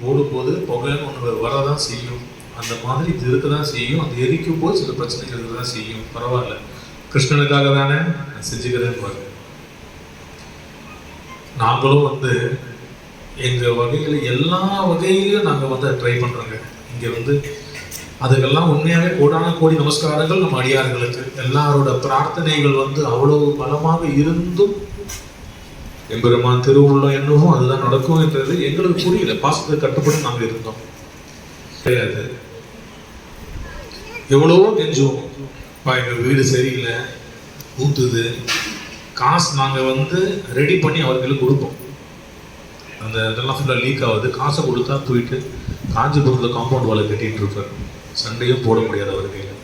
ஓடும்போது புகைன்னு ஒன்று வரதான் செய்யும். அந்த மாதிரி இது இருக்க தான் செய்யும். அது எரிக்கும் போது சில பிரச்சனைகள் இருக்க தான் செய்யும். பரவாயில்ல, கிருஷ்ணனுக்காக தானே நான் செஞ்சுக்கிறேன்னு பாருங்க. நாங்களும் எங்கள் வகையில் எல்லா வகையிலும் நாங்கள் ட்ரை பண்ணுறோங்க. இங்கே அதுக்கெல்லாம் உண்மையாகவே கோடான கோடி நமஸ்காரங்கள் நம்ம அடியார்களுக்கு. எல்லாரோட பிரார்த்தனைகள் அவ்வளவு பலமாக இருந்தும் எம்பெருமான் திருவுள்ளம் என்னவோ அதுதான் நடக்கும் என்றது எங்களுக்கு புரியல. பாசத்தை கட்டுப்பட்டு நாங்கள் இருந்தோம் கிடையாது. எவ்வளவோ கெஞ்சுவோம், எங்கள் வீடு சரியில்லை, ஊத்துது, காசு நாங்கள் ரெடி பண்ணி அவர்களுக்கு கொடுப்போம். அந்த இதெல்லாம் ஃபுல்லாக லீக் ஆகுது, காசை கொடுத்தா போயிட்டு காஞ்சிபுரத்தில் காம்பவுண்ட் வாழை கட்டிகிட்டு இருப்பார். சண்டையும் போட முடியாது அவர் கையில்.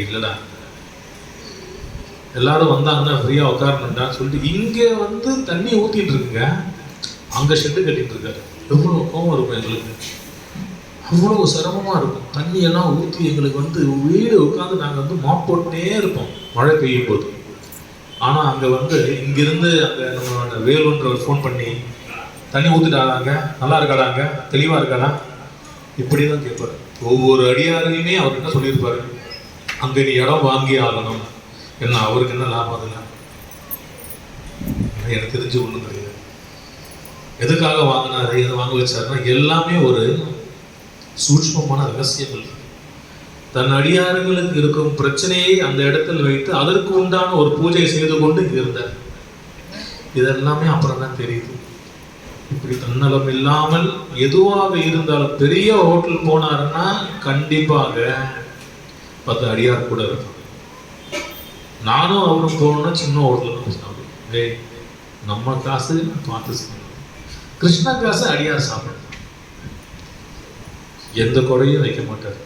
இல்லைடா, எல்லாரும் வந்தாங்கன்னா ஃப்ரீயாக உட்காரணுண்டான்னு சொல்லிட்டு இங்கே தண்ணி ஊற்றிட்டு இருக்குங்க, அங்கே ஷெட்டு கட்டிகிட்டு இருக்காரு. எவ்வளோ கோவம் இருக்கும் எங்களுக்கு, அவ்வளோ சிரமமாக இருக்கும். தண்ணியெல்லாம் ஊற்றி எங்களுக்கு வீடு உட்காந்து நாங்கள் மாப் போட்டுனே இருப்போம் மழை பெய்யும் போது. ஆனால் அங்கே இங்கேருந்து அங்கே நம்ம வேலுன்றவர் ஃபோன் பண்ணி தண்ணி ஊற்றிட்டாங்க, நல்லா இருக்காடாங்க, தெளிவாக இருக்காடா, இப்படி தான் கேட்பார். ஒவ்வொரு அடியாரையுமே அவர் என்ன சொல்லியிருப்பாரு, அங்கே நீ இடம் வாங்கி ஆகணும். என்ன அவருக்கு என்ன லாபம்? அதில் எனக்கு தெரிஞ்சு ஒன்றும் கிடையாது. எதுக்காக வாங்கினாரு, எதை வாங்க வச்சாருன்னா எல்லாமே ஒரு சூட்சமமான ரகசியங்கள். தன் அடியார்களுக்கு இருக்கும் பிரச்சனையை அந்த இடத்தில் வைத்து அதற்கு உண்டான ஒரு பூஜை செய்து கொண்டு இருந்தார். இதெல்லாமே அப்புறம் தான் தெரியுது. இப்படி தன்னலம் இல்லாமல் எதுவாக இருந்தாலும் பெரிய ஹோட்டல் போனாருன்னா கண்டிப்பாக 10 அடியார் கூட இருக்கும். நானும் அவரும் போகணும்னா சின்ன ஹோட்டல் சாப்பிடுவோம். நம்ம காசு பார்த்து சாப்பிடுவோம். கிருஷ்ணா காசு அடியார் சாப்பிடுவோம். எந்த குறையும் வைக்க மாட்டார்.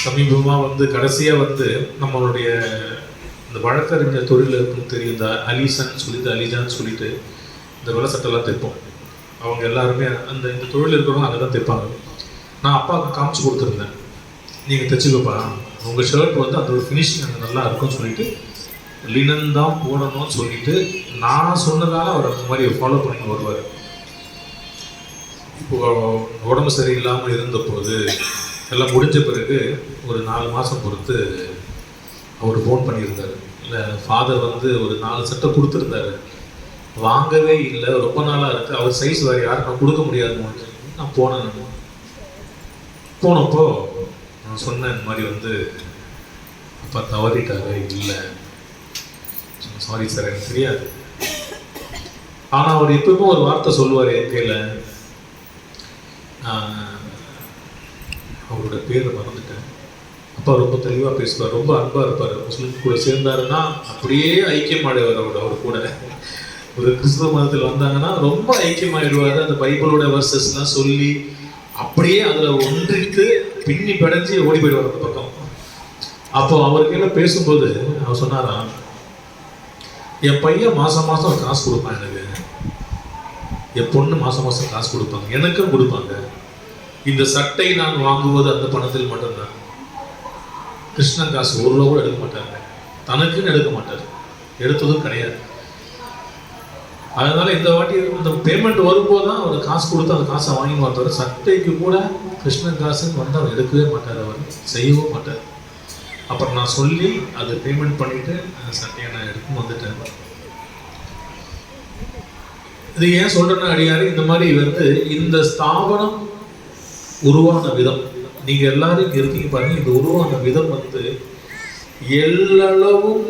சமீபமாக கடைசியாக நம்மளுடைய இந்த வழக்கறிஞர் தொழில் இருக்குன்னு தெரியும். இந்த அலிசன் சொல்லிட்டு அலிஜான்னு சொல்லிட்டு இந்த வெள்ளை சட்டெல்லாம் தைப்போம். அவங்க எல்லாருமே இந்த தொழில் இருக்கிறவங்க அங்கே தான் தைப்பாங்க. நான் அப்பாவுக்கு காமிச்சு கொடுத்துருந்தேன், நீங்கள் தைச்சிக்கப்பா, உங்கள் ஷர்ட் அந்த ஒரு ஃபினிஷிங் அங்கே நல்லா இருக்கும்னு சொல்லிட்டு லினன் தான் போடணும்னு சொல்லிட்டு நான் சொன்னதால அவர் அந்த மாதிரி ஃபாலோ பண்ணி வருவார். இப்போ உடம்பு சரியில்லாமல் இருந்தபோது எல்லாம் முடிஞ்ச பிறகு ஒரு 4 மாதம் பொறுத்து அவர் ஃபோன் பண்ணியிருந்தார். இல்லை, ஃபாதர் ஒரு 4 சட்டை கொடுத்துருந்தாரு, வாங்கவே இல்லை, ரொம்ப நாளாக இருக்குது, அவர் சைஸ் வேறு யாருக்கும் கொடுக்க முடியாதுன்னு. நான் போனப்போ நான் சொன்னேன், இந்த மாதிரி அப்பா தவறிட்டாரு. இல்லை, சாரி சார், எனக்கு தெரியாது. ஆனால் அவர் எப்பவுமே ஒரு வார்த்தை சொல்லுவார் என் கையில், அவரோட பேரை மறந்துட்டேன். அப்பா ரொம்ப தெளிவாக பேசுவார், ரொம்ப அன்பாக இருப்பார். முஸ்லீம் கூட சேர்ந்தாருன்னா அப்படியே ஐக்கியமாடுவார். அவர் கூட ஒரு கிறிஸ்தவ மதத்தில் வந்தாங்கன்னா ரொம்ப ஐக்கியமாயிடுவார். அந்த பைபிளோட வர்சஸ்லாம் சொல்லி அப்படியே அதில் ஒன்றித்து பின்னி படைஞ்சி ஓடி போயிடுவார் அந்த பக்கம். அப்போ அவருக்கையில பேசும்போது அவர் சொன்னாராம், என் பையன் மாதம் மாதம் காசு கொடுப்பான் எனக்கு, என் பொண்ணு மாதம் மாதம் காசு கொடுப்பாங்க, எனக்கும் கொடுப்பாங்க. இந்த சட்டை நான் வாங்குவது அந்த பணத்தில் மட்டும்தான். கிருஷ்ணன் காசு 1 ரூபா கூட எடுக்க மாட்டாங்க, தனக்குன்னு எடுக்க மாட்டார், எடுத்ததும் கிடையாது. அதனால இந்த வாட்டி இந்த பேமெண்ட் வரும்போது தான் அவர் காசு கொடுத்து அந்த காசை வாங்கி வந்தார். சட்டைக்கு கூட கிருஷ்ணன் காசுன்னு அவர் எடுக்கவே மாட்டார், அவர் செய்யவும் மாட்டார். அப்புறம் நான் சொல்லி அது பேமெண்ட் பண்ணிட்டு அந்த சட்டையை நான் எடுத்து வந்துட்டேன். இது ஏன் சொல்றேன்னா அடியாரு, இந்த மாதிரி இந்த ஸ்தாபனம் உருவான விதம், நீங்க எல்லாரும் இங்க இருக்கீங்க பாருங்க, இந்த உருவான விதம் எல்லளவும்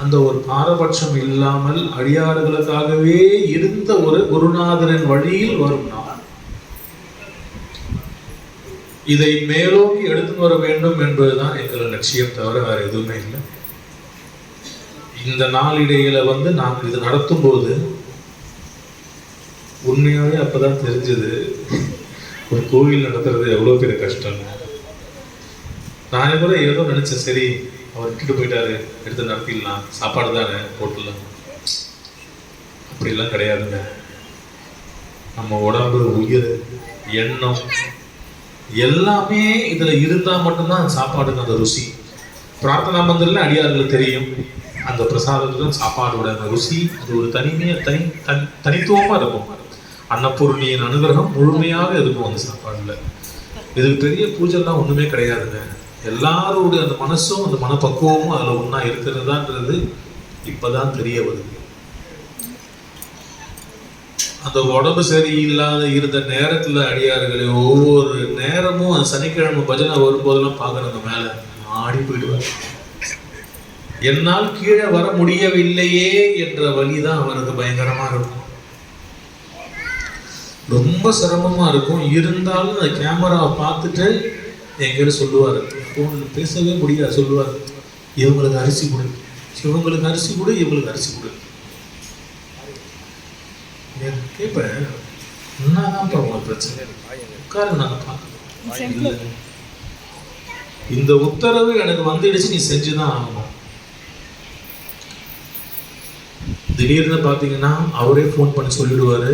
அந்த ஒரு பாரபட்சம் இல்லாமல் அடியார்களுக்காகவே இருந்த ஒரு குருநாதரின் வழியில் வரும் நாள். இதை மேலோக்கி எடுத்து வர வேண்டும் என்பதுதான் எங்கள் லட்சியம், தவிர வேற எதுவுமே இல்லை. இந்த நாளிடையில நாங்கள் இது நடத்தும் போது உண்மையாவே அப்பதான் தெரிஞ்சது ஒரு கோவில் நடத்துறது எவ்வளவு பெரிய கஷ்டம். நானே கூட ஏதோ நினைச்சேன், சரி அவர் விட்டுட்டு போயிட்டாரு, எடுத்து நடத்திடலாம், சாப்பாடு தானே போட்டுடலாம். அப்படிலாம் கிடையாதுங்க. நம்ம உடம்பு, உயிர், எண்ணம் எல்லாமே இதுல இருந்தா மட்டும்தான் சாப்பாடுக்கு அந்த ருசி. பிரார்த்தனா மந்திரில் அடியார்களுக்கு தெரியும், அந்த பிரசாதத்துடன் சாப்பாடோட அந்த ருசி அது ஒரு தனித்துவமா இருக்கும். அன்னபூர்ணியின் அனுகிரகம் முழுமையாக இருக்கும் அந்த சாப்பாடுல. இதுக்கு பெரிய பூஜைலாம் ஒண்ணுமே கிடையாதுங்க. எல்லாருடைய அந்த மனசும் அந்த மனப்பக்குவமும் அதுல ஒண்ணா இருக்கிறதான்றது இப்பதான் தெரிய வருது. அந்த உடம்பு சரியில்லாத இருந்த நேரத்துல அடியார்களே ஒவ்வொரு நேரமும் அந்த சனிக்கிழமை பஜனை வரும்போதெல்லாம் பார்க்கறவங்க மேல ஆடி போயிடுவார். என்னால் கீழே வர முடியவில்லையே என்ற வழிதான் அவருக்கு பயங்கரமா இருக்கும். ரொம்ப சிரமமா இருக்கும். இருந்தாலும் அந்த கேமராவை பார்த்துட்டு எங்கிட்ட சொல்லுவாரு, போன்ல பேசவே முடியாது, சொல்லுவாரு, இவங்களுக்கு அரிசி கொடு, இவங்களுக்கு அரிசி கொடு, இவங்களுக்கு அரிசி கொடு. கேட்பேன், என்னதான் உங்களுக்கு பிரச்சனை, உட்காரு, நாங்க பார்க்கணும். இந்த உத்தரவு எனக்கு வந்துடுச்சு, நீ செஞ்சுதான் ஆகணும். திடீர்னு பார்த்தீங்கன்னா அவரே ஃபோன் பண்ணி சொல்லிடுவாரு,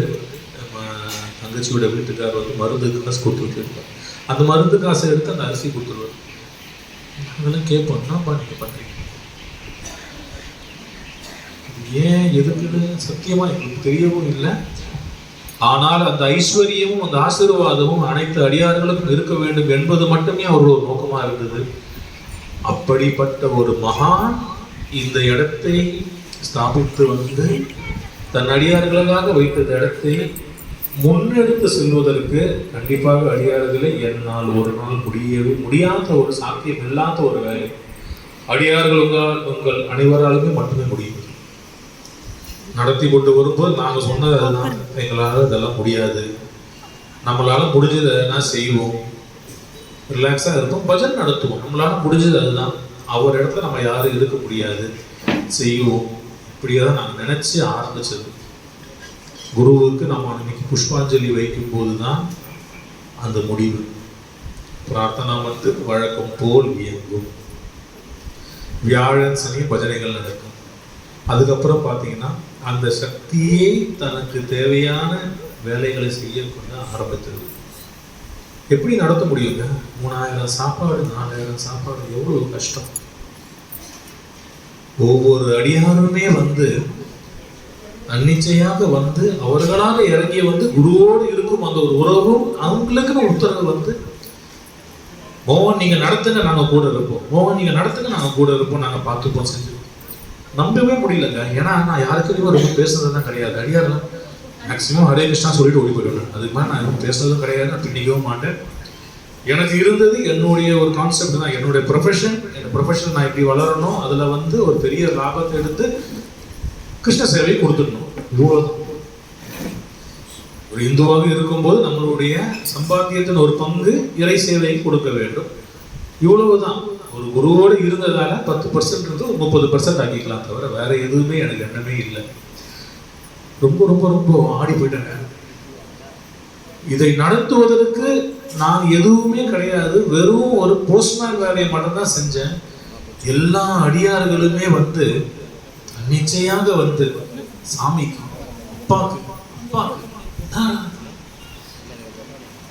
நம்ம தங்கச்சியோட வீட்டுக்காரர் வந்து மருந்து காசு கொடுத்துருப்பார், அந்த மருந்து காசை எடுத்து அந்த அரிசி கொடுத்துருவார். அதெல்லாம் கேட்போம், என்னப்பா நீங்க பண்றீங்க, ஏன் எதுக்குன்னு சத்தியமா எங்களுக்கு தெரியவும் இல்லை. ஆனால் அந்த ஐஸ்வர்யமும் அந்த ஆசீர்வாதமும் அனைத்து அடியார்களுக்கும் இருக்க வேண்டும் என்பது மட்டுமே அவரோட நோக்கமா இருந்தது. அப்படிப்பட்ட ஒரு மகான் இந்த இடத்தை ஸ்தாபித்து வந்து தன் அடியார்களுக்காக வைத்த இடத்தை முன்னெடுத்து செல்வதற்கு கண்டிப்பாக அடியார்களை என்னால் ஒரு நாள் முடியவே முடியாத ஒரு சாத்தியம் இல்லாத ஒரு வேலை. அடியார்கள் உங்கள் அனைவராலுமே மட்டுமே முடியும். நடத்தி கொண்டு வரும்போது நாங்கள் சொன்னது அதுதான், எங்களால் இதெல்லாம் முடியாது, நம்மளால முடிஞ்சது எதனா செய்வோம், ரிலாக்ஸாக இருப்போம், பஜன் நடத்துவோம், நம்மளால முடிஞ்சது அதுதான், அவர் இடத்துல நம்ம யாரும் இருக்க முடியாது, செய்வோம். இப்படியே தான் நாங்கள் நினச்சி ஆரம்பிச்சது. குருவுக்கு நம்ம அன்னைக்கு புஷ்பாஞ்சலி வைக்கும் போது தான் அந்த முடிவு. பிரார்த்தனா வந்து வழக்கம் போல் இயங்கும். வியாழன் சனி பஜனைகள் நடக்கும். அதுக்கப்புறம் பார்த்தீங்கன்னா அந்த சக்தியை தனக்கு தேவையான வேலைகளை செய்யக்கொண்டு ஆரம்பித்தது. எப்படி நடத்த முடியுங்க? 3000 சாப்பாடு 4000 சாப்பாடு எவ்வளவு கஷ்டம். ஒவ்வொரு அடியாருமே வந்து தன்னிச்சையாக வந்து அவர்களாக இறங்கிய வந்து குருவோடு இருக்கும் அந்த ஒரு உறவும் அவங்களுக்குன்னு உத்தரவு வந்து, மோகன் நீங்க நடத்துங்க நாங்க கூட இருப்போம், மோகன் நீங்க நடத்துங்க நாங்க கூட இருப்போம், நாங்க பார்த்துப்போம், செஞ்சு நம்பவே முடியலங்க. ஏன்னா நான் யாருக்குமே ரொம்ப பேசுறதுதான் கிடையாது. அடியாரெல்லாம் மேக்சிமம் ஹரே கிருஷ்ணா சொல்லிட்டு ஓடி போயிடுவேன். அதுக்கு மாதிரி நான் பேசுறதும் கிடையாது, நான் பின்னிக்கவும் மாட்டேன். எனக்கு இருந்தது என்னுடைய ஒரு கான்செப்ட் தான், என்னுடைய ப்ரொஃபஷன். என் ப்ரொஃபஷன் நான் இப்படி வளரணும், அதில் வந்து ஒரு பெரிய லாபத்தை எடுத்து கிருஷ்ண சேவை கொடுத்துடணும், இவ்வளோதான். ஒரு இந்துவாக இருக்கும்போது நம்மளுடைய சம்பாத்தியத்தின் ஒரு பங்கு இறை சேவையை கொடுக்க வேண்டும், இவ்வளவுதான். ஒரு குருவோடு இருந்ததால 10% இருந்து 30% ஆக்கிக்கலாம், தவிர வேற எதுவுமே எனக்கு எண்ணமே இல்லை. ரொம்ப ரொம்ப ரொம்ப ஆடி போயிட்டேங்க. இதை நடத்துவதற்கு நான் எதுவுமே கிடையாது, வெறும் ஒரு போஸ்ட்மேன் வேலையை மட்டும்தான் செஞ்சேன். எல்லா அடியார்களுமே வந்து நிச்சயமாக வந்து சாமிக்கு அப்பாக்கு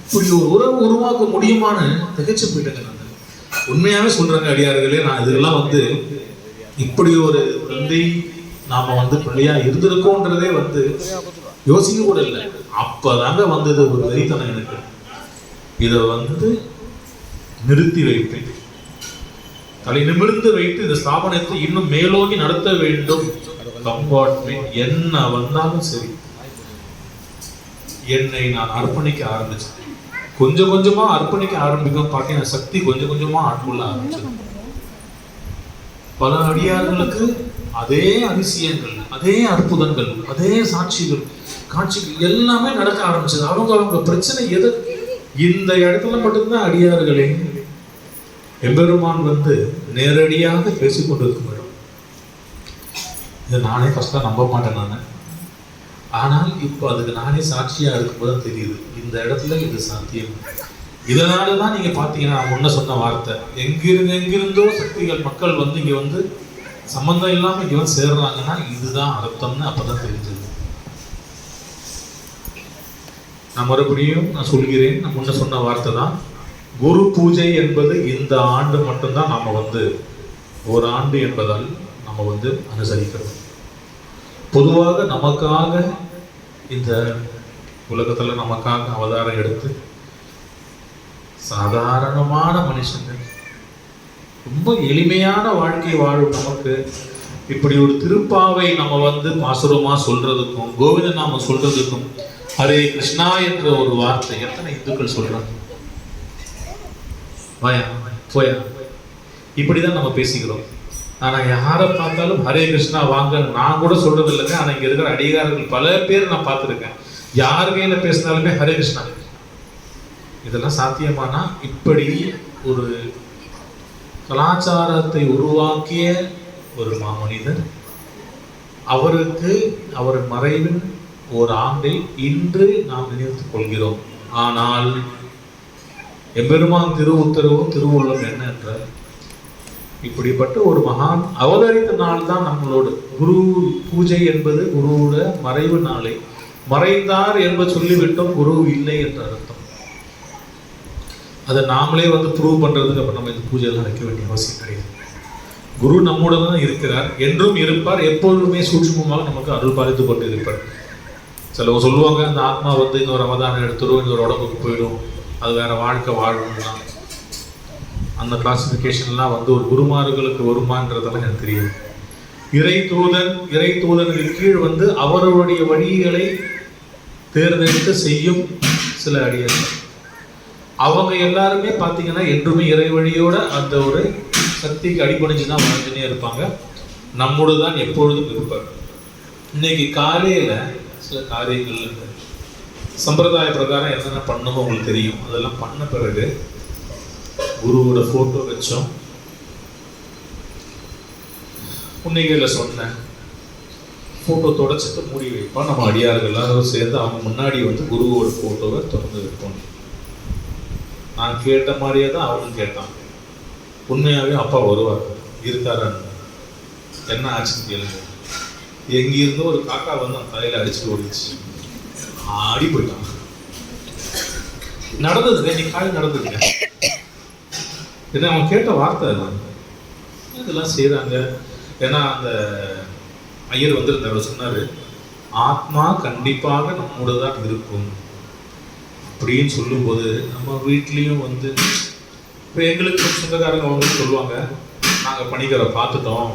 இப்படி ஒரு உறவு உருவாக்க முடியுமான்னு திகைச்சு போயிட்டேங்க. நான் உண்மையாவே சொல்றாங்க அடியார்களே, நான் இதெல்லாம் வந்து இப்படி ஒரு தந்தை நாம வந்து பிள்ளையா இருந்திருக்கோன்றதே வந்து யோசிக்க கூட இல்லை. அப்பதாங்க வந்தது ஒரு வெறித்தனம் எனக்கு. இதை வந்து நிறுத்தி வைப்பேன், தலை நிமிர்ந்து வைத்து இந்த ஸ்தாபனத்தை இன்னும் மேலோக்கி நடத்த வேண்டும். கம்பார்ட்மெண்ட் என்ன வந்தாலும் சரி, என்னை நான் அர்ப்பணிக்க ஆரம்பிச்சேன். கொஞ்சம் கொஞ்சமா அர்ப்பணிக்க ஆரம்பிக்கும் பார்த்தீங்கன்னா சக்தி கொஞ்சம் கொஞ்சமா ஆட்கொள்ள ஆரம்பிச்சது. பல அடியார்களுக்கு அதே அதிசயங்கள், அதே அற்புதங்கள், அதே சாட்சிகள், காட்சிகள் எல்லாமே நடக்க ஆரம்பிச்சது. அவங்க பிரச்சனை எது, இந்த இடத்துல மட்டும்தான் அடியார்களே எம்பெருமான் வந்து நேரடியாக பேசிக்கொண்டிருக்கும் இடம். இதை நானே ஃபர்ஸ்டா நம்ப மாட்டேன் நான். ஆனால் இப்போ அதுக்கு நானே சாட்சியா இருக்கும்போது தெரியுது இந்த இடத்துல இது சாத்தியம். இதனாலதான் நீங்க பாத்தீங்கன்னா நான் முன்ன சொன்ன வார்த்தை, எங்கிருந்தோ சக்திகள் மக்கள் வந்து இங்க வந்து சம்பந்தம் இல்லாம இங்க வந்து சேர்றாங்கன்னா இதுதான் அர்த்தம்னு அப்பதான் தெரிஞ்சது. நான் மறுபடியும் நான் சொல்கிறேன், நான் முன்ன சொன்ன வார்த்தை தான். குரு பூஜை என்பது இந்த ஆண்டு மட்டும்தான் நம்ம வந்து ஒரு ஆண்டு என்பதால் நம்ம வந்து அனுசரிக்கிறோம். பொதுவாக நமக்காக இந்த உலகத்துல நமக்காக அவதாரம் எடுத்து சாதாரணமான மனுஷங்க, ரொம்ப எளிமையான வாழ்க்கை வாழும் நமக்கு இப்படி ஒரு திருப்பாவை நம்ம வந்து பாசுரமா சொல்றதுக்கும் கோவிந்த நாம சொல்றதுக்கும் ஹரே கிருஷ்ணா என்ற ஒரு வார்த்தை எத்தனை இந்துக்கள் சொல்றாங்க? வாயா போயா, இப்படிதான் நம்ம பேசிக்கிறோம். ஆனா யாரை பார்த்தாலும் ஹரே கிருஷ்ணா வாங்க நான் கூட சொல்றது இல்லைங்க. ஆனா இங்க இருக்கிற அடிகாரர்கள் பல பேர் நான் பார்த்துருக்கேன், யார் கையில பேசினாலுமே ஹரே கிருஷ்ணா. இதெல்லாம் சாத்தியமானா இப்படி ஒரு கலாச்சாரத்தை உருவாக்கிய ஒரு மாமனிதர், அவருக்கு அவர் மறைவின் ஒரு ஆண்டை இன்று நாம் நினைத்துக் கொள்கிறோம். ஆனால் எம்பெருமான் திரு உத்தரவும் திருவுள்ளம் என்ன என்றார், இப்படிப்பட்ட ஒரு மகான் அவதரித்த நாள் தான் நம்மளோட குரு பூஜை என்பது குருவோட மறைவு நாளை. மறைந்தார் என்பது சொல்லிவிட்டோம், குரு இல்லை என்ற அர்த்தம். அதை நாமளே வந்து ப்ரூவ் பண்றதுக்கு அப்புறம் நம்ம இந்த பூஜையெல்லாம் வைக்க வேண்டிய அவசியம் கிடையாது. குரு நம்மோட தான் இருக்கிறார், என்றும் இருப்பார், எப்பொழுதுமே சூட்சுமமாக நமக்கு அருள் பாலித்து கொண்டு இருப்பார். சில சொல்லுவாங்க அந்த ஆத்மா வந்து இன்னொரு அவதானம் எடுத்துடும், இன்னொரு உடம்புக்கு போயிடும், அது வேற வாழ்க்கை வாழணும்னா. அந்த கிளாசிஃபிகேஷன்லாம் வந்து ஒரு குருமார்களுக்கு வருமானன்றதெல்லாம் எனக்கு தெரியும். இறை தூதனுக்கு கீழ் வந்து அவருடைய வழிகளை தேர்ந்தெடுத்து செய்யும் சில அடியார்கள், அவங்க எல்லாருமே பார்த்தீங்கன்னா என்றுமே இறை வழியோட அந்த ஒரு சக்திக்கு அடிபணிஞ்சு தான் வாழ்ந்துனே இருப்பாங்க. நம்மோடு தான் எப்பொழுதும் இருப்பார். இன்னைக்கு காலையில் சில காரியங்கள் சம்பிரதாய பிரகாரம் என்னென்ன பண்ணணுமோ உங்களுக்கு தெரியும். அதெல்லாம் பண்ண பிறகு குருவோட ஃபோட்டோ வச்சோம். உன்னைகளில் சொன்னேன், ஃபோட்டோ தொடச்சிட்டு மூடி வைப்போம். நம்ம அடியார்கள் எல்லாரும் சேர்ந்து அவங்க முன்னாடி வந்து குருவோட ஃபோட்டோவை திறந்து வைப்போம். நான் கேட்ட மாதிரியே தான் அவனும் கேட்டான். உண்மையாகவே அப்பா வருவார், இருக்காரான்னு. என்ன ஆச்சுன்னு கேளுங்க. எங்கிருந்தோ ஒரு காக்கா வந்து அந்த தலையில அடிச்சுட்டு ஓடிச்சு, ஆடி போயிட்டான். நடந்ததுங்க, நீ காலை நடந்ததுங்க. ஏன்னா அவன் கேட்ட வார்த்தை இதெல்லாம் செய்யறாங்க. ஏன்னா அந்த ஐயர் வந்து சொன்னாரு, ஆத்மா கண்டிப்பாக நம்மோட தான் இருக்கும் அப்படின்னு சொல்லும்போது நம்ம வீட்லேயும் வந்து இப்போ எங்களுக்கு சொந்தக்காரங்க அவங்களுக்கு சொல்லுவாங்க, நாங்கள் பணிக்கரை பார்த்துட்டோம்,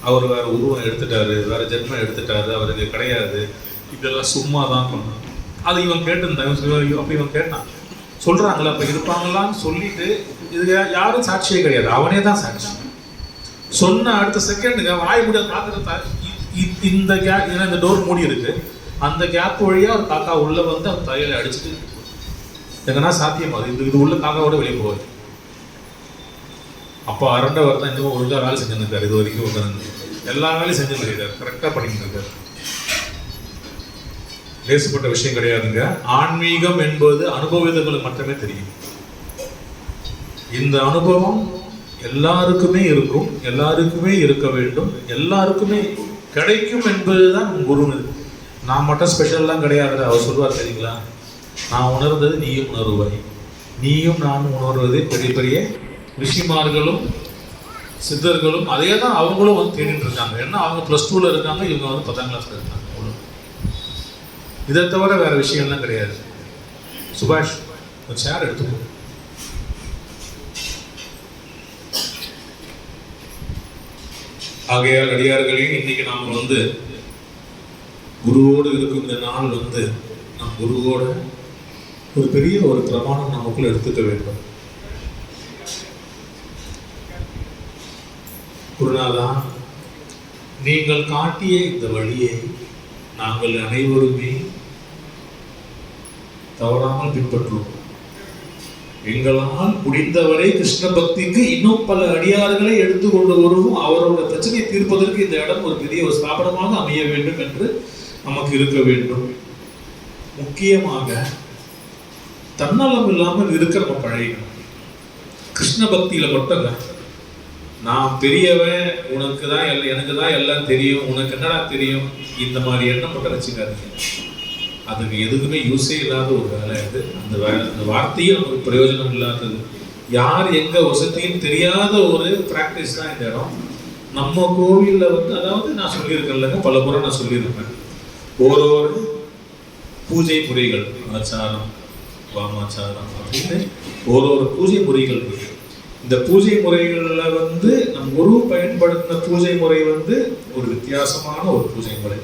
அவர் வேற உருவம் எடுத்துட்டாரு, வேற ஜென்மம் எடுத்துட்டாரு, அவருக்கு கிடையாது, இதெல்லாம் சும்மா தான் பண்ணான். அது இவன் கேட்டிருந்தான். அப்போ இவன் கேட்டான், சொல்கிறாங்களே அப்போ இருப்பாங்களான்னு சொல்லிட்டு இது யாரும் சாட்சியே கிடையாது, அவனே தான் சாட்சி. சொன்ன அடுத்த செகண்டுங்க வாய் முடிய பார்க்குறதா இந்த கேப், ஏன்னா இந்த டோர் மூடி இருக்கு, அந்த கேப் வழியாக ஒரு காக்கா உள்ளே வந்து அவன் தலையில் அடிச்சுட்டு எங்கன்னா சாத்தியமாகுது. இது உள்ள காக்காவோட வெளியே போகுது. அப்போ அரண்டவர் தான் இன்னும் ஒழுங்காக வேலை செஞ்சுருக்காரு. இது வரைக்கும் உட்காந்து எல்லா வேலையும் செஞ்சுருக்காரு, கரெக்டாக பண்ணிட்டு இருக்காரு. லேசுப்பட்ட விஷயம் கிடையாதுங்க. ஆன்மீகம் என்பது அனுபவித்தவங்களுக்கு மட்டுமே தெரியும். இந்த அனுபவம் எல்லாருக்குமே இருக்கும், எல்லாருக்குமே இருக்க வேண்டும், எல்லாருக்குமே கிடைக்கும் என்பதுதான் குரு. நான் மட்டும் ஸ்பெஷல்லாம் கிடையாது. அவர் சொல்லுவார் தெரியுங்களா, நான் உணர்ந்தது நீயும் உணர்வாய், நீயும் நானும் உணர்வது பெரிய பெரிய ரிஷிமார்களும் சித்தர்களும் அதே தான் அவங்களும் வந்து தேடிட்டு இருக்காங்க. ஏன்னா அவங்க +2ல இருக்காங்க, இவங்க வந்து 10ஆம் கிளாஸ்ல இருக்காங்க. இதை தவிர வேற விஷயம்லாம் கிடையாது. சுபாஷ் ஒரு சேர் எடுத்துக்கோ. ஆகையால் அடியார்களையும் இன்னைக்கு நாம் வந்து குருவோடு இருக்கும் இந்த நாள் வந்து நம் குருவோட ஒரு பெரிய ஒரு பிரமாணம் நமக்குள்ள எடுத்துக்க வேண்டும். குருநாதா, நீங்கள் காட்டிய இந்த வழியை நாங்கள் அனைவருமே தவறாமல் பின்பற்றுவோம். எங்களால் முடிந்தவரை கிருஷ்ண பக்திக்கு இன்னும் பல அடியார்களை எடுத்துக்கொண்டு வருவோம். அவரோட பிரச்சனையை தீர்ப்பதற்கு இந்த இடம் ஒரு பெரிய ஒரு ஸ்தாபனமாக அமைய வேண்டும் என்று நமக்கு இருக்க வேண்டும். முக்கியமாக தன்னலம் இல்லாமல் இருக்க நம்ம பழகணும். கிருஷ்ண பக்தியில மட்டும் நான் பெரியவன், உனக்கு தான் எனக்கு தான் எல்லாம் தெரியும், உனக்கு என்னடா தெரியும், இந்த மாதிரி எண்ணம் மட்டும் வச்சுக்காதீங்க. அதுக்கு எதுக்குமே யூஸே இல்லாத ஒரு வேலை இது. அந்த வார்த்தையும் நமக்கு பிரயோஜனம் இல்லாதது. யார் எங்க வசதியும் தெரியாத ஒரு பிராக்டிஸ் தான் இந்த இடம். நம்ம கோவிலில் வந்து, அதாவது நான் சொல்லியிருக்கேன்லங்க, பல முறை நான் சொல்லியிருப்பேன், ஒரு பூஜை முறைகள், ஆச்சாரம், வாமாச்சாரம் அப்படின்னு ஒரு பூஜை முறைகள் இருக்கு. இந்த பூஜை முறைகளில் வந்து நம் குரு பயன்படுத்தின பூஜை முறை வந்து ஒரு வித்தியாசமான ஒரு பூஜை முறை.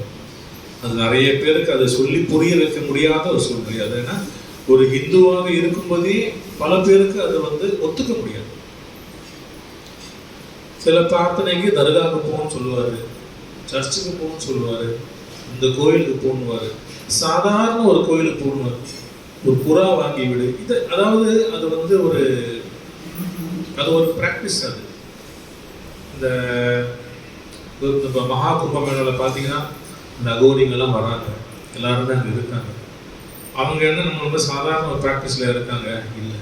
அது நிறைய பேருக்கு அதை சொல்லி புரிய வைக்க முடியாத ஒரு சூழ்நிலை. அது ஏன்னா ஒரு இந்துவாக இருக்கும்போதே பல பேருக்கு அது வந்து ஒத்துக்க முடியாது. சில பிரார்த்தனைக்கு தர்காவுக்கு போகணும்னு சொல்லுவார், சர்ச்சுக்கு போகணும்னு சொல்லுவார், இந்த கோயிலுக்கு போகணுவார், சாதாரண ஒரு கோயிலுக்கு போகணுவார், ஒரு புறா வாங்கி விடு. இது அதாவது அது வந்து அது ஒரு ப்ராக்டிஸ். அது இந்த மகா கும்பமேளாவில் பார்த்தீங்கன்னா இந்த அகோரிங்கெல்லாம் வராங்க, எல்லாருமே அங்கே இருக்காங்க. அவங்க என்ன நம்ம ரொம்ப சாதாரண ஒரு ப்ராக்டிஸில் இருக்காங்க இல்லை,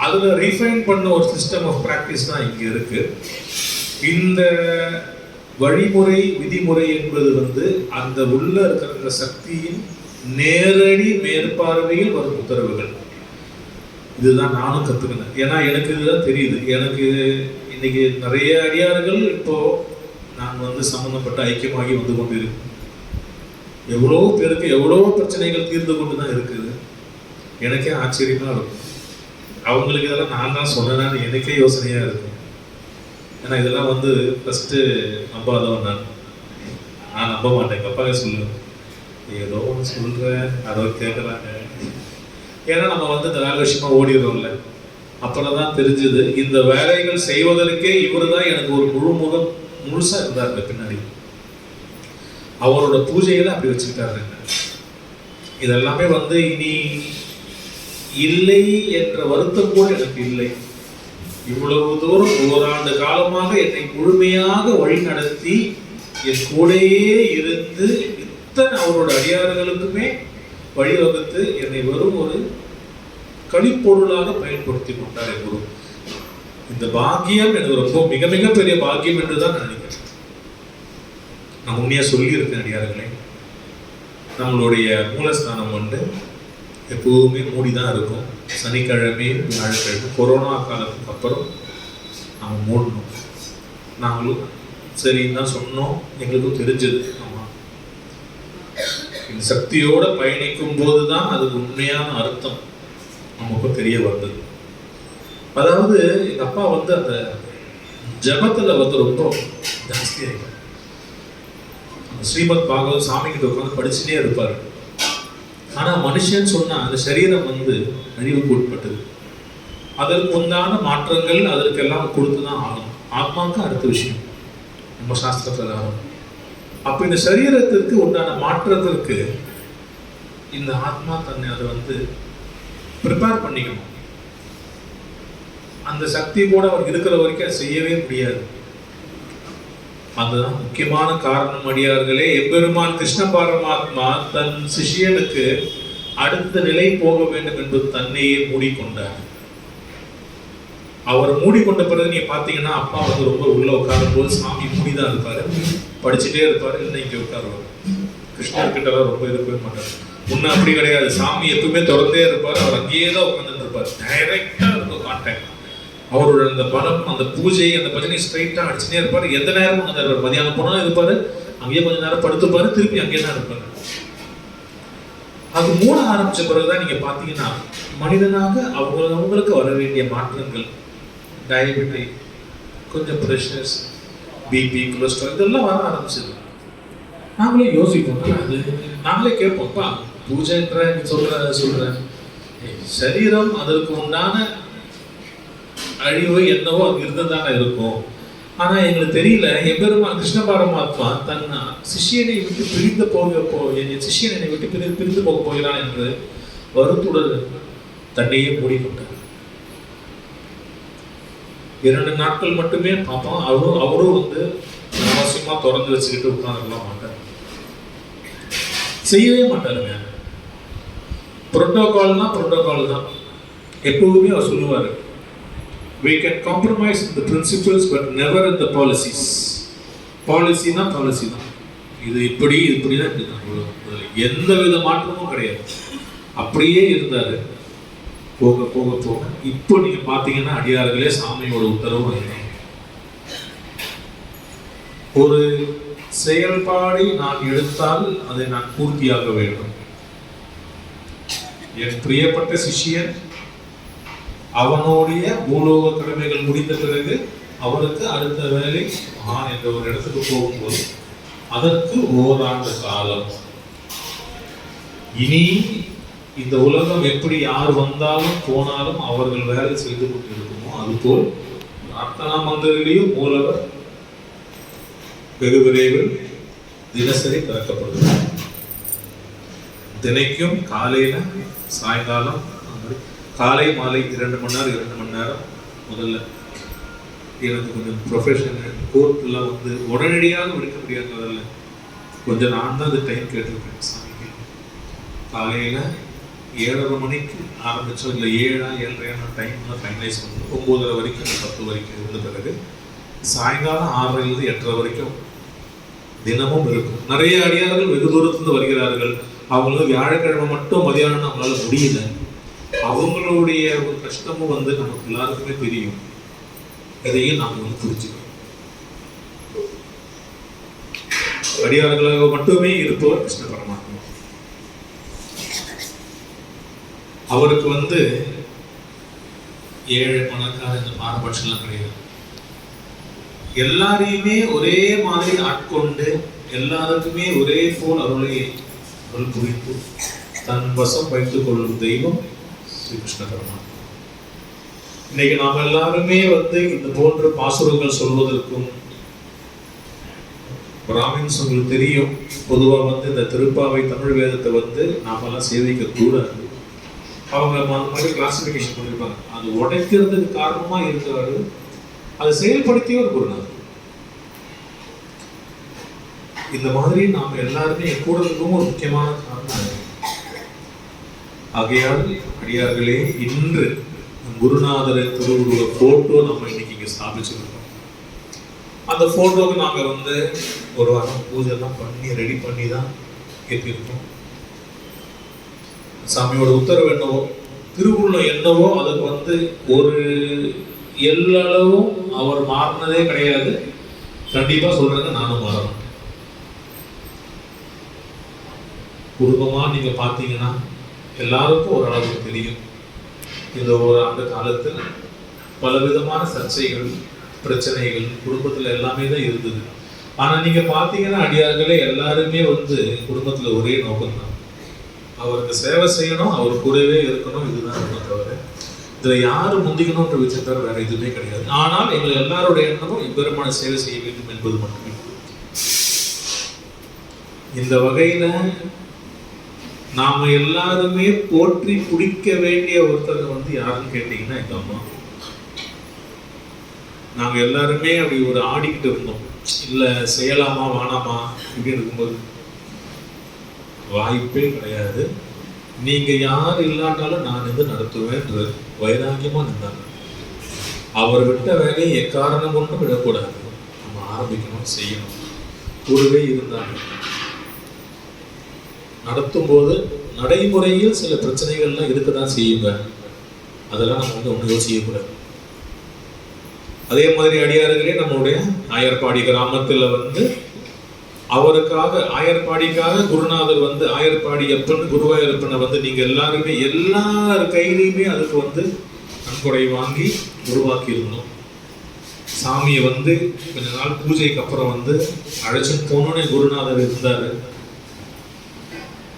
அதில் ரீஃபைன் பண்ண ஒரு சிஸ்டம் ஆஃப் ப்ராக்டிஸ் தான் இங்கே இருக்கு. இந்த வழிமுறை விதிமுறை என்பது வந்து அந்த உள்ள இருக்கிற சக்தியின் நேரடி மேற்பார்வையில் வரும் உத்தரவுகள். இதுதான் நானும் கற்றுக்கினேன். ஏன்னா எனக்கு இதுதான் தெரியுது. எனக்கு இன்னைக்கு நிறைய அடியார்கள் இப்போ நான் வந்து சம்மந்தப்பட்ட ஐக்கியமாகி வந்து கொண்டு இருக்கு. எவ்வளோ பேருக்கு எவ்வளோ பிரச்சனைகள் தீர்ந்து கொண்டு தான் இருக்குது. எனக்கே ஆச்சரியமா இருக்கும். அவங்களுக்கு இதெல்லாம் நான் தான் சொன்னேன்னு எனக்கே யோசனையா இருக்கும். ஏன்னா இதெல்லாம் வந்து ஃபஸ்ட்டு நம்பாதவன் நான் நம்ப மாட்டேன். எங்கள் அப்பாவே சொல்லுவேன், ஏதோ ஒன்று சொல்கிறேன், அதை கேட்குறாங்க. ஏன்னா நம்ம வந்து இந்த வேலை விஷயமா ஓடிடுறோம்ல. அப்புறம் தான் தெரிஞ்சது இந்த வேலைகள் செய்வதற்கே இவர் தான் எனக்கு ஒரு முழுசாக இருந்தாருங்க. பின்னாடி அவரோட பூஜைகளை அப்படி வச்சுக்கிட்டாருங்க. இதெல்லாமே வந்து இனி இல்லை என்ற வருத்தம் கூட எனக்கு இல்லை. இவ்வளவு தூரம் ஓராண்டு காலமாக என்னை முழுமையாக வழி நடத்தி என் கூடையே இருந்து இத்தனை அவரோட அடியார்களுக்குமே வழிவகுத்து என்னை வெறும் ஒரு கழிப்பொருளாக பயன்படுத்தி கொண்டார் என் குரு. இந்த பாக்கியம் எனக்கு ரொம்ப மிக மிக பெரிய பாக்கியம் என்று தான் நான் நினைக்கிறேன். நான் உண்மையா சொல்லியிருக்கேன் அடியார்களே, நம்மளுடைய மூலஸ்தானம் வந்து எப்போதுமே மூடிதான் இருக்கும். சனிக்கிழமை, வியாழக்கிழமை கொரோனா காலத்துக்கு அப்புறம் நம்ம மூடணும். நாங்களும் சரின்னு தான் சொன்னோம். எங்களுக்கும் தெரிஞ்சது. ஆமாம், இந்த சக்தியோட பயணிக்கும் போதுதான் அதுக்கு உண்மையான அர்த்தம் நமக்கும் தெரிய வந்தது. அதாவது எங்க அப்பா வந்து அந்த ஜபத்துல வந்து ரொம்ப ஜாஸ்தியா இருப்பார். ஸ்ரீமத் பாகவத் சாமி கிட்ட உட்காந்து படிச்சுட்டே இருப்பார். ஆனா மனுஷன் சொன்னா அந்த சரீரம் வந்து அழிவுக்கு உட்பட்டது. அதற்கு உண்டான மாற்றங்கள் அதற்கெல்லாம் கொடுத்துதான் ஆகணும். ஆத்மாவுக்கு அடுத்த விஷயம் நம்ம சாஸ்திர பிரகாரம். அப்ப இந்த சரீரத்திற்கு உண்டான மாற்றத்திற்கு இந்த ஆத்மா தன்னை அதை வந்து ப்ரிப்பேர் பண்ணிக்கணும். அந்த சக்தி கூட அவர் இருக்கிற வரைக்கும் அதை செய்யவே முடியாது. அதுதான் முக்கியமான காரணம் அடியார்களே. எம்பெருமான் கிருஷ்ண பரமாத்மா தன் சிஷியனுக்கு அடுத்த நிலை போக வேண்டும் என்று தன்னையே மூடிக்கொண்டார். அவர் மூடிக்கொண்ட பிறகு நீங்க பாத்தீங்கன்னா அப்பா வந்து ரொம்ப உள்ள உட்காரும் போது சாமி மூடிதான் இருப்பாரு, படிச்சுட்டே இருப்பாரு, இல்லை இங்க உட்காருவார். கிருஷ்ணர்கிட்ட ரொம்ப இருக்கவே மாட்டார். முன்ன அப்படி கிடையாது. சாமி எப்பவுமே தொடர்ந்தே இருப்பார். அவர் அங்கேயே தான் உட்கார்ந்துட்டு இருப்பார். டைரக்டா இருக்கும் கான்டாக்ட். அவரோட அந்த பலம், அந்த பூஜை, அந்த பஜனை ஸ்ட்ரைட்டா அடிச்சுட்டே இருப்பாரு. எந்த நேரமும் அந்த மதியானம் போனாலும் இருப்பாரு, அங்கேயே கொஞ்ச நேரம் படுத்துப்பாரு, திருப்பி அங்கேயே தான் இருப்பாரு. அது மூட ஆரம்பிச்ச பிறகுதான் நீங்க பாத்தீங்கன்னா மனிதனாக அவங்களுக்கு வர வேண்டிய மாற்றங்கள், டயபெட்டிக், கொஞ்சம் ப்ரெஷர்ஸ், பிபி, கொலஸ்ட்ரால் இதெல்லாம் வர ஆரம்பிச்சது. நாங்களே யோசிப்போம், அது நாங்களே கேட்போம்ப்பா பூஜைன்ற நீ சொல்ற சரீரம் அதற்கு உண்டான அழிவு என்னவோ அது இருந்ததான இருக்கும். ஆனா எங்களுக்கு தெரியல, எம்பெருமான் கிருஷ்ண பரமாத்மா தன் சிஷியனை விட்டு சிஷியனை விட்டு பிரிந்து போக போகிறான் என்று வருத்துடன் தன்னையே மூடிக்கொண்டார். 2 நாட்கள் மட்டுமே பார்ப்போம். அவரும் வந்து அவசியமா திறந்து வச்சுக்கிட்டு உட்கார்ந்துக்கலாம் மாட்டார், செய்யவே மாட்டாருங்க. புரோட்டோகால்னா புரோட்டோகால் தான். எப்பவுமே அவர் சொல்லுவாரு, we can compromise in the principles but never in the policies. Policy தான் இது இப்படிதான் எந்த வித மாற்றமும் கிடையாது. அப்படியே இருந்தாரு. போக போக போக இப்போ நீங்க பாத்தீங்கன்னா அடியார்களே சாமியோட உத்தரவு ஒரு செயல்பாடை நான் எடுத்தால் அதை நான் பூர்த்தியாக வேண்டும். என் பிரியப்பட்ட சிஷ்யன் அவனுடைய பூலோக கடமைகள் முடிந்த பிறகு அவருக்கு அடுத்த வேலை மகான் என்ற ஒரு இடத்துக்கு போகும்போது அதற்கு ஓராண்டு காலம். இனி இந்த உலகம் எப்படி யார் வந்தாலும் போனாலும் அவர்கள் வேலை செய்து கொண்டு இருக்குமோ அதுபோல் பிரார்த்தனா மந்திரிலையும் மூலவர் வெகு விரைவில் தினசரி திறக்கப்படுகிறார். தினைக்கும் காலையில சாயங்காலம் காலை மாலை 2 மணி நேரம் முதல்ல எனக்கு கொஞ்சம் ப்ரொஃபஷனல் கோர்ட்லாம் வந்து உடனடியாக முடிக்க முடியாததில்ல, கொஞ்சம் நான் தான் அது டைம் கேட்டிருக்கேன் சாமிக்கு. காலையில் 7:30 மணிக்கு ஆரம்பித்தோம், இல்லை 7:30 டைம்லாம் ஃபைனலைஸ் பண்ணணும். 9:30 வரைக்கும் 10 வரைக்கும் இருந்த பிறகு சாயங்காலம் 6:30 8:30 வரைக்கும் தினமும் இருக்கும். நிறைய அடியார்கள் வெகு தூரத்துலேருந்து வருகிறார்கள். அவங்களுக்கு வியாழக்கிழமை மட்டும் மதியானம் அவங்களால முடியல. அவங்களுடைய ஒரு கஷ்டமும் வந்து நமக்கு எல்லாருக்குமே தெரியும். இதையும் நாம் வந்து புரிஞ்சுக்கணும். அடியார்களாக மட்டுமே இருப்பவர் கிருஷ்ண பரமாத்மா. அவருக்கு வந்து ஏழை பணக்கார இந்த பாரபட்சம்லாம் கிடையாது. எல்லாரையுமே ஒரே மாதிரி ஆட்கொண்டு எல்லாருக்குமே ஒரே போல் அருள் புரிந்து தன் வசம் வைத்துக் கொள்ளும் தெய்வம் ஸ்ரீ கிருஷ்ண பரமாத்மா. இன்னைக்கு நாம் எல்லாருமே வந்து இந்த போன்ற பாசுரங்கள் சொல்வதற்கும் பிராமின்ஸ் உங்களுக்கு தெரியும், பொதுவாக வந்து இந்த திருப்பாவை தமிழ் வேதத்தை வந்து நாமெல்லாம் சேவிக்க கூடாது. அவங்க மாதிரி கிளாசிபிகேஷன் பண்ணியிருப்பாங்க. அது உடைக்கிறதுக்கு காரணமா இருக்கிறாரு, அதை செயல்படுத்திய ஒரு குருநாதர். இந்த மாதிரி நாம் எல்லாருமே கூட இருக்கும் ஒரு முக்கியமான காரணம். ஆகையால் அடியார்களே, இன்று குருநாதரை திருவுருவ போட்டோ நம்ம இன்னைக்கு இங்கே ஸ்தாபிச்சிருக்கோம். அந்த போட்டோவுக்கு நாங்கள் வந்து ஒரு வாரம் பூஜைலாம் பண்ணி ரெடி பண்ணி தான் ஏற்றிருக்கோம். சாமியோட உத்தரவு என்னவோ, திருவுருளம் என்னவோ, அதுக்கு வந்து ஒரு எல்லளவும் அவர் மாறினதே கிடையாது. கண்டிப்பா சொல்றாங்க, நானும் மாறணும். குடும்பமா நீங்க பார்த்தீங்கன்னா எல்லாருக்கும் ஒரு அளவுக்கு தெரியும், இந்த ஒரு ஆண்டு காலத்தில் பலவிதமான சர்ச்சைகள் பிரச்சனைகள் குடும்பத்தில் எல்லாமே தான் இருந்தது. ஆனால் நீங்கள் பார்த்தீங்கன்னா அடியார்களே எல்லாருமே வந்து குடும்பத்தில் ஒரே நோக்கம்தான், அவருக்கு சேவை செய்யணும், அவர் கூடவே இருக்கணும். இதுதான் நம்ம தவிர இதில் யாரும் முந்திக்கணுன்ற விஷயம் தவிர வேற எதுவுமே கிடையாது. ஆனால் எங்கள் எல்லாருடைய எண்ணமும் இப்பெருமான சேவை செய்ய வேண்டும் என்பது மட்டுமே. இந்த வகையில் நாம எல்லாருமே போற்றி பிடிக்க வேண்டிய ஒருத்தர் வந்து யாருன்னு கேட்டீங்கன்னா எங்க அம்மா. நாங்க எல்லாருமே அப்படி ஒரு ஆடிக்கிட்டு இருந்தோம், இல்ல செய்யலாமா வேணாமா இப்படின்னு இருக்கும்போது வாய்ப்பே கிடையாது. நீங்க யார் இல்லாட்டாலும் நான் வந்து நடத்துவேன்ற வைராக்கியமா நின்றாங்க. அவர் விட்ட வேலையை எக்காரணம் கொண்டும் விடக்கூடாது, நம்ம ஆரம்பிக்கணும், செய்யணும். கூடவே இருந்தாங்க. நடத்தும் போது நடைமுறையில் சில பிரச்சனைகள்லாம் இருக்கதான் செய்யுங்க, அதெல்லாம் நம்ம வந்து ஒன்றும் யோசிக்கக்கூடாது. அதே மாதிரி அடியார்களே, நம்மளுடைய ஆயர்பாடி கிராமத்தில் வந்து அவருக்காக ஆயர்பாடிக்காக குருநாதர் வந்து ஆயர்பாடி எப்பன்னு குருவாயூரப்பனை வந்து நீங்க எல்லாருமே எல்லார் கையிலையுமே அதுக்கு வந்து நன்கொடை வாங்கி உருவாக்கி இருந்தோம். சாமியை வந்து கொஞ்ச நாள் பூஜைக்கு அப்புறம் வந்து அழைச்சிட்டு போனோன்னே குருநாதர் இருந்தாரு.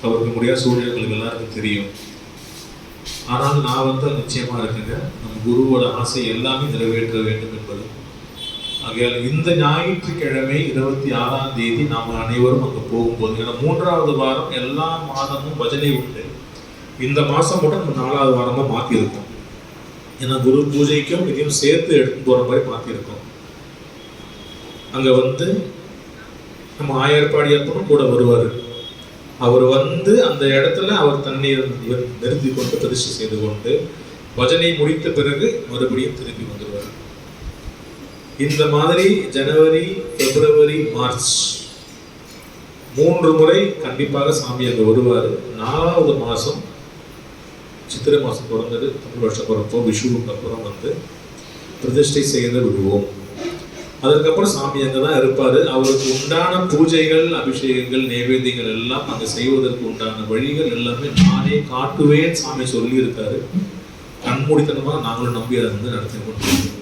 தவிர்க்க முடியாத சூழ்நிலைகளுக்கு எல்லாருக்கும் தெரியும். ஆனால் நான் வந்து நிச்சயமா இருக்குங்க, நம்ம குருவோட ஆசை எல்லாமே நிறைவேற்ற வேண்டும் என்பது. ஆகையால் இந்த ஞாயிற்றுக்கிழமை 26ஆம் தேதி நாம் அனைவரும் அங்கே போகும்போது, ஏன்னா 3வது வாரம் எல்லா மாதமும் பஜனை உண்டு. இந்த மாதம் மட்டும் நம்ம 4வது வாரமாக மாற்றிருக்கோம். ஏன்னா குரு பூஜைக்கும் இதையும் சேர்த்து எடுத்து போகிற மாதிரி மாற்றிருக்கோம். அங்கே வந்து நம்ம ஆயர்பாடி அப்பனும் கூட வருவார். அவர் வந்து அந்த இடத்துல அவர் தண்ணீர் நிறுத்தி கொண்டு பிரதிஷ்டை செய்து கொண்டு பஜனை முடித்த பிறகு மறுபடியும் திருப்பி வந்துடுவார். இந்த மாதிரி ஜனவரி, பிப்ரவரி, மார்ச் 3 முறை கண்டிப்பாக சாமி அங்கே வருவார். 4வது மாதம் சித்திரை மாதம் பிறந்தது, தமிழ் வருஷம் பிறப்போம், விஷுவுக்கு அப்புறம் வந்து பிரதிஷ்டை செய்து விடுவோம். அதுக்கப்புறம் சாமி அங்கே தான் இருப்பார். அவருக்கு உண்டான பூஜைகள், அபிஷேகங்கள், நைவேத்தியங்கள் எல்லாம் அங்கே செய்வதற்கு உண்டான வழிகள் எல்லாமே நானே காட்டுவேன் சாமி சொல்லியிருக்காரு. கண்மூடித்தனமாக நாங்களும் நம்பி அதை வந்து நடத்தி கொண்டிருக்கோம்.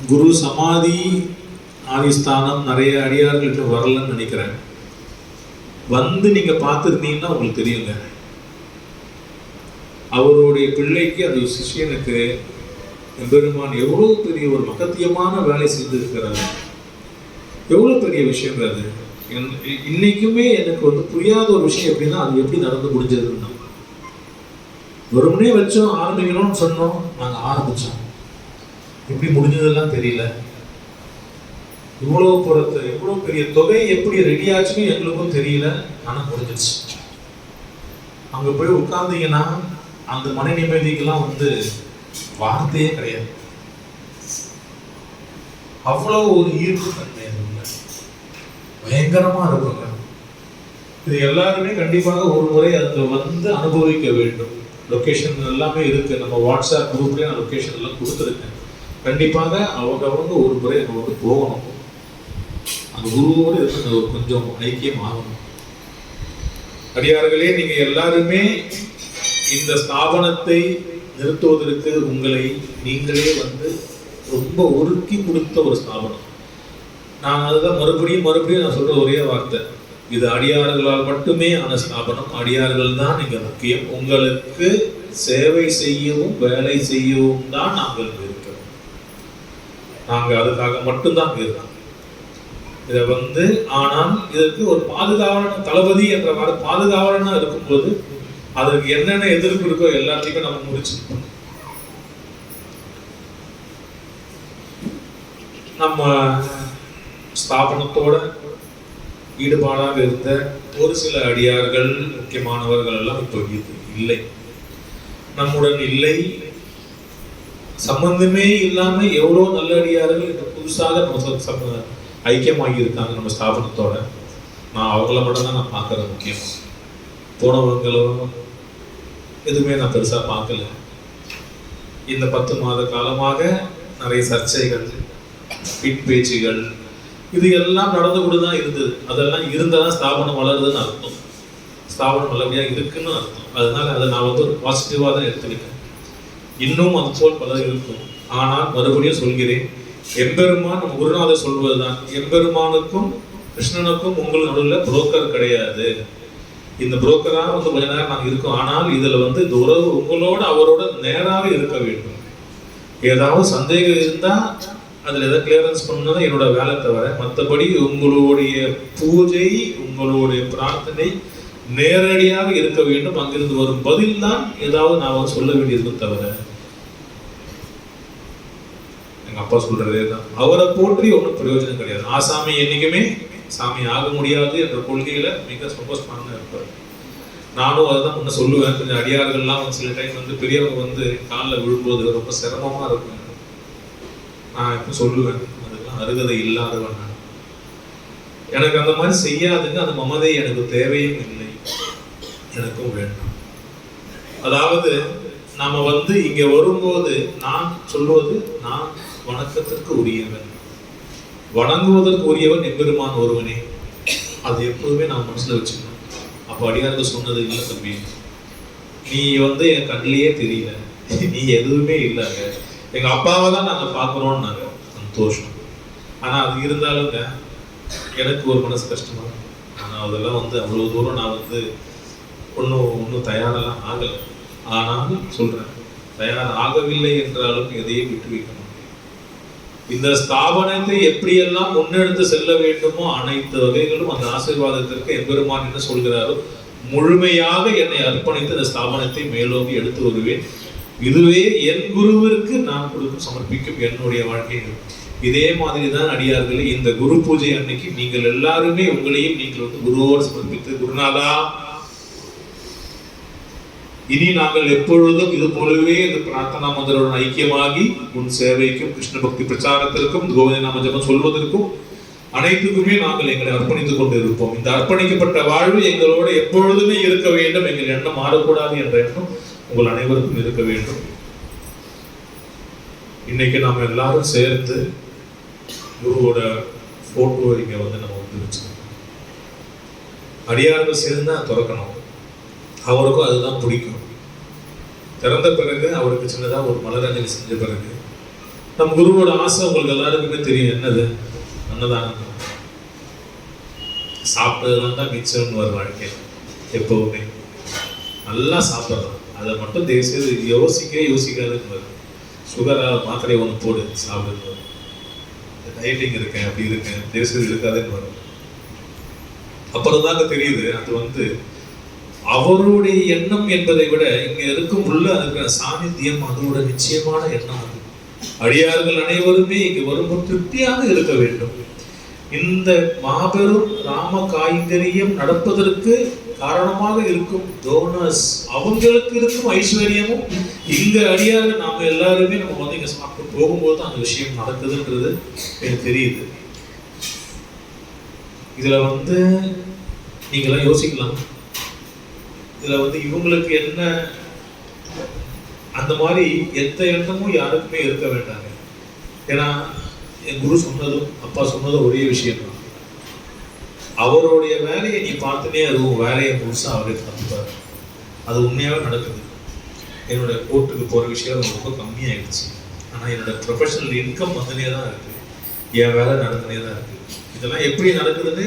குரு சமாதி ஆதிஸ்தானம் நிறைய அடியார்கள் இன்னும் வரலன்னு நினைக்கிறேன். வந்து நீங்க பார்த்துருந்தீங்கன்னா உங்களுக்கு தெரியுங்க, அவருடைய பிள்ளைக்கு அது சிஷியனுக்கு எம்பெருமான் எவ்வளவு பெரிய ஒரு மகத்தியமான வேலை செய்திருக்கிறார். எவ்வளவு பெரிய விஷயம் அது. இன்னைக்குமே எனக்கு வந்து புரியாத ஒரு விஷயம் எப்படின்னா, அது எப்படி நடந்து முடிஞ்சதுன்னா, வெறுமனே வச்சோம் ஆரம்பிக்கணும்னு சொன்னோம், நாங்கள் ஆரம்பிச்சோம், எப்படி முடிஞ்சதெல்லாம் தெரியல. இவ்வளோ பெரிய தொகை எப்படி ரெடி ஆச்சுன்னு எங்களுக்கும் தெரியல. ஆனால் முடிஞ்சிச்சு. அங்கே போய் உட்கார்ந்தீங்கன்னா அந்த மன நிம்மதிக்கெல்லாம் வந்து வார்த்தையே கிடையாது. அவ்வளோ ஒரு ஈர்ப்பு தன்மை பயங்கரமா இருக்குங்க. இது எல்லாருமே கண்டிப்பாக ஒரு முறை அங்க வந்து அனுபவிக்க வேண்டும். லொக்கேஷன் எல்லாமே இருக்கு, நம்ம வாட்ஸ்அப் குரூப்லேயே நான் லொக்கேஷன் எல்லாம் கொடுத்துருக்கேன். கண்டிப்பாக அவங்க ஒரு முறை நம்ம வந்து போகணும். அந்த குருவோடு இருந்து கொஞ்சம் ஐக்கியம் ஆகணும். அடியார்களே, நீங்க எல்லாருமே இந்த ஸ்தாபனத்தை நிறுத்துவதற்கு உங்களை நீங்களே வந்து ரொம்ப ஒருக்கி கொடுத்த ஒரு ஸ்தாபனம். நான் அதுதான் மறுபடியும் நான் சொல்ற ஒரே வார்த்தை, இது அடியார்களால் மட்டுமே ஆன ஸ்தாபனம். அடியார்கள் தான் இங்க முக்கியம். உங்களுக்கு சேவை செய்யவும் வேலை செய்யவும் தான் நாங்கள் இருக்கிறோம். நாங்கள் அதுக்காக மட்டும்தான் இருக்கோம். இதை வந்து ஆனால் இதற்கு ஒரு பாதுகாவலன், தளபதி என்ற வார்த்தை பாதுகாவலனா இருக்கும்போது அதற்கு என்னென்ன எதிர்ப்பு இருக்கோ எல்லாத்தையுமே நம்ம முடிச்சு நம்ம ஸ்தாபனத்தோட ஈடுபாடாக இருந்த ஒரு சில அடியார்கள், முக்கியமானவர்கள் எல்லாம் இப்போ இல்லை, நம்முடன் இல்லை. சம்பந்தமே இல்லாம எவ்வளோ நல்ல அடியார்கள் இப்போ புதுசாக நம்ம ஐக்கியமாகி இருக்காங்க நம்ம ஸ்தாபனத்தோட. நான் அவங்கள மட்டும்தான் நான் பார்க்கறது முக்கியம். போனவங்களும் எதுவுமே நான் பெருசா பார்க்கல. இந்த 10 மாத காலமாக நிறைய சர்ச்சைகள், பின் பேச்சுகள், இது எல்லாம் நடந்து கூட தான் இருந்தது. அதெல்லாம் இருந்தால் ஸ்தாபனம் வளருதுன்னு அர்த்தம், ஸ்தாபனம் நல்லபடியாக இருக்குன்னு அர்த்தம். அதனால அதை நான் வந்து ஒரு பாசிட்டிவாக தான் எடுத்துக்கிட்டேன். இன்னும் அது போல் பல இருக்கும். ஆனால் மறுபடியும் சொல்கிறேன், எம்பெருமான் நம்ம குருநாதர் சொல்வதுதான், எம்பெருமானுக்கும் கிருஷ்ணனுக்கும் உங்களுக்கு நடுவில் புரோக்கர் கிடையாது. இந்த புரோக்கராக வந்து கொஞ்ச நேரம் நாங்கள் இருக்கோம். ஆனால் இதில் வந்து இந்த உறவு உங்களோட அவரோட நேராக இருக்க வேண்டும். ஏதாவது சந்தேகம் இருந்தால் அதில் எதாவது கிளியரன்ஸ் பண்ணதான் என்னோட வேலை தவிர, மற்றபடி உங்களுடைய பூஜை, உங்களுடைய பிரார்த்தனை நேரடியாக இருக்க வேண்டும். அங்கிருந்து வரும் பதில் தான் ஏதாவது நான் சொல்ல வேண்டியது தவிர, எங்க அப்பா சொல்றதே தான், அவரை போற்றி ஒன்றும் பிரயோஜனம் கிடையாது. ஆசாமி என்னைக்குமே சாமி ஆக முடியாது என்ற கொள்கையில மிக சந்தோஷமாக இருப்பார். நானும் அதை தான் முன்ன சொல்லுவேன். கொஞ்சம் அடியார்கள்லாம் வந்து சில டைம் வந்து பெரியவங்க வந்து காலில் விழும்போது ரொம்ப சிரமமா இருக்கும். நான் இப்போ சொல்லுவேன், அதுக்கெல்லாம் அருகதை இல்லாதவன் நான். எனக்கு அந்த மாதிரி செய்யாதுங்க. அந்த மமதை எனக்கு தேவையும் இல்லை, எனக்கும் வேண்டாம். அதாவது நாம வந்து இங்க வரும்போது நான் சொல்வது, நான் வணக்கத்திற்கு உரியவன், வணங்குவதற்கு உரியவன் எம்பெருமான் ஒருவனே. அது எப்போதுமே நான் மனசுல வச்சுக்கணும். அப்போ அடியார்கள் சொன்னது, இல்லை தம்பி, நீ வந்து என் கண்ணிலேயே தெரியல, நீ எதுவுமே இல்லைங்க, எங்க அப்பாவை தான் நாங்கள் பார்க்குறோம்னாங்க. சந்தோஷம். ஆனால் அது இருந்தாலுங்க எனக்கு ஒரு மனசு கஷ்டமா. ஆனால் அதெல்லாம் வந்து அவ்வளோ தூரம் நான் வந்து ஒன்றும் தயாரெல்லாம் ஆகலை. ஆனாலும் சொல்றேன், தயார் ஆகவில்லை என்றாலும் எதையும் விட்டு வைக்க மாட்டேன். இந்த ஸ்தாபனத்தை எப்படியெல்லாம் முன்னெடுத்து செல்ல வேண்டுமோ அனைத்து வகைகளும் அந்த ஆசீர்வாதத்திற்கு எம்பெருமான் என்ன சொல்கிறாரோ முழுமையாக என்னை அர்ப்பணித்து இந்த ஸ்தாபனத்தை மேலோங்கி எடுத்து வருவேன். இதுவே என் குருவிற்கு நான் கொடுக்கும் சமர்ப்பிக்கும் என்னுடைய வாழ்க்கை. இதே மாதிரி தான் அடியார்களே, இந்த குரு பூஜை அன்னைக்கு நீங்கள் எல்லாருமே உங்களையும் நீங்கள் வந்து குருவோடு சமர்ப்பித்து, குருநாதா இனி நாங்கள் எப்பொழுதும் இது போலவே இந்த பிரார்த்தனா மந்திரோடு ஐக்கியமாகி உன் சேவைக்கும் கிருஷ்ண பக்தி பிரச்சாரத்திற்கும் கோவிந்த நாம ஜபம் சொல்வதற்கும் அனைத்துக்குமே நாங்கள் எங்களை அர்ப்பணித்துக் கொண்டு இருப்போம். இந்த அர்ப்பணிக்கப்பட்ட வாழ்வு எங்களோட எப்பொழுதுமே இருக்க வேண்டும். எங்கள் எண்ணம் மாறக்கூடாது என்ற எண்ணம் உங்கள் அனைவருக்கும் இருக்க வேண்டும். இன்னைக்கு நம்ம எல்லாரும் சேர்ந்து குருவோட போட்டோ இங்க வந்து நம்ம வந்து வச்சுக்கணும். அடியார்கள் சேர்ந்து தான் திறக்கணும். அவருக்கும் அதுதான் பிடிக்கும். திறந்த பிறகு அவருக்கு சின்னதாக ஒரு மலரஞ்சலி செஞ்ச பிறகு நம்ம குருவோட ஆசை உங்களுக்கு எல்லாருக்குமே தெரியும். என்னது? அன்னதானம். சாப்பிட்டதுதான் தான் மிச்சம்னு வரும் வாழ்க்கை. எப்பவுமே நல்லா சாப்பிட்றோம். அதை மட்டும் தேசியது யோசிக்காதுன்னு வரும். சுகரா மாத்திரை ஒன்று போடு சாப்பிடுன்னு வரும். டயட்டிங் இருக்கேன், அப்படி இருக்கேன், தேசியது இருக்காதுன்னு வரும். அப்புறம் தாங்க தெரியுது அது வந்து அவருடைய எண்ணம் என்பதை விட இங்க இருக்கும் உள்ள இருக்கிற சாநித்தியம் அதோட நிச்சயமான எண்ணம். அது அடியார்கள் அனைவருமே இங்கு வரும்போது திருப்தியாக இருக்க வேண்டும். இந்த மாபெரும் ராம கைங்கரியம் நடப்பதற்கு காரணமாக இருக்கும் டோனர்ஸ், அவங்களுக்கு இருக்கும் ஐஸ்வர்யமும் இங்க அடியார்கள் நாம எல்லாருமே நம்ம வந்து இங்க சாப்பிட்டு போகும்போது அந்த விஷயம் நடக்குதுன்றது எனக்கு தெரியுது. இதுல வந்து நீங்களாம் யோசிக்கலாம், இதுல வந்து இவங்களுக்கு என்ன அந்த மாதிரி எந்த எண்ணமும் யாருக்குமே இருக்க வேண்டாங்க. ஏன்னா என் குரு சொன்னதும் அப்பா சொன்னதும் ஒரே விஷயம் தான். அவருடைய வேலையை நீ பார்த்துட்டே அதுவும் வேலையை முழுசா அவரே பார்த்துப்பாரு. அது உண்மையாகவே நடக்குது. என்னோட கோர்ட்டுக்கு போகிற விஷயம் ரொம்ப கம்மியாயிடுச்சு. ஆனால் என்னோட ப்ரொஃபஷனல் இன்கம் வந்துனே தான் இருக்கு, என் வேலை நடந்துனே தான் இருக்கு. இதெல்லாம் எப்படி நடக்குதுன்னு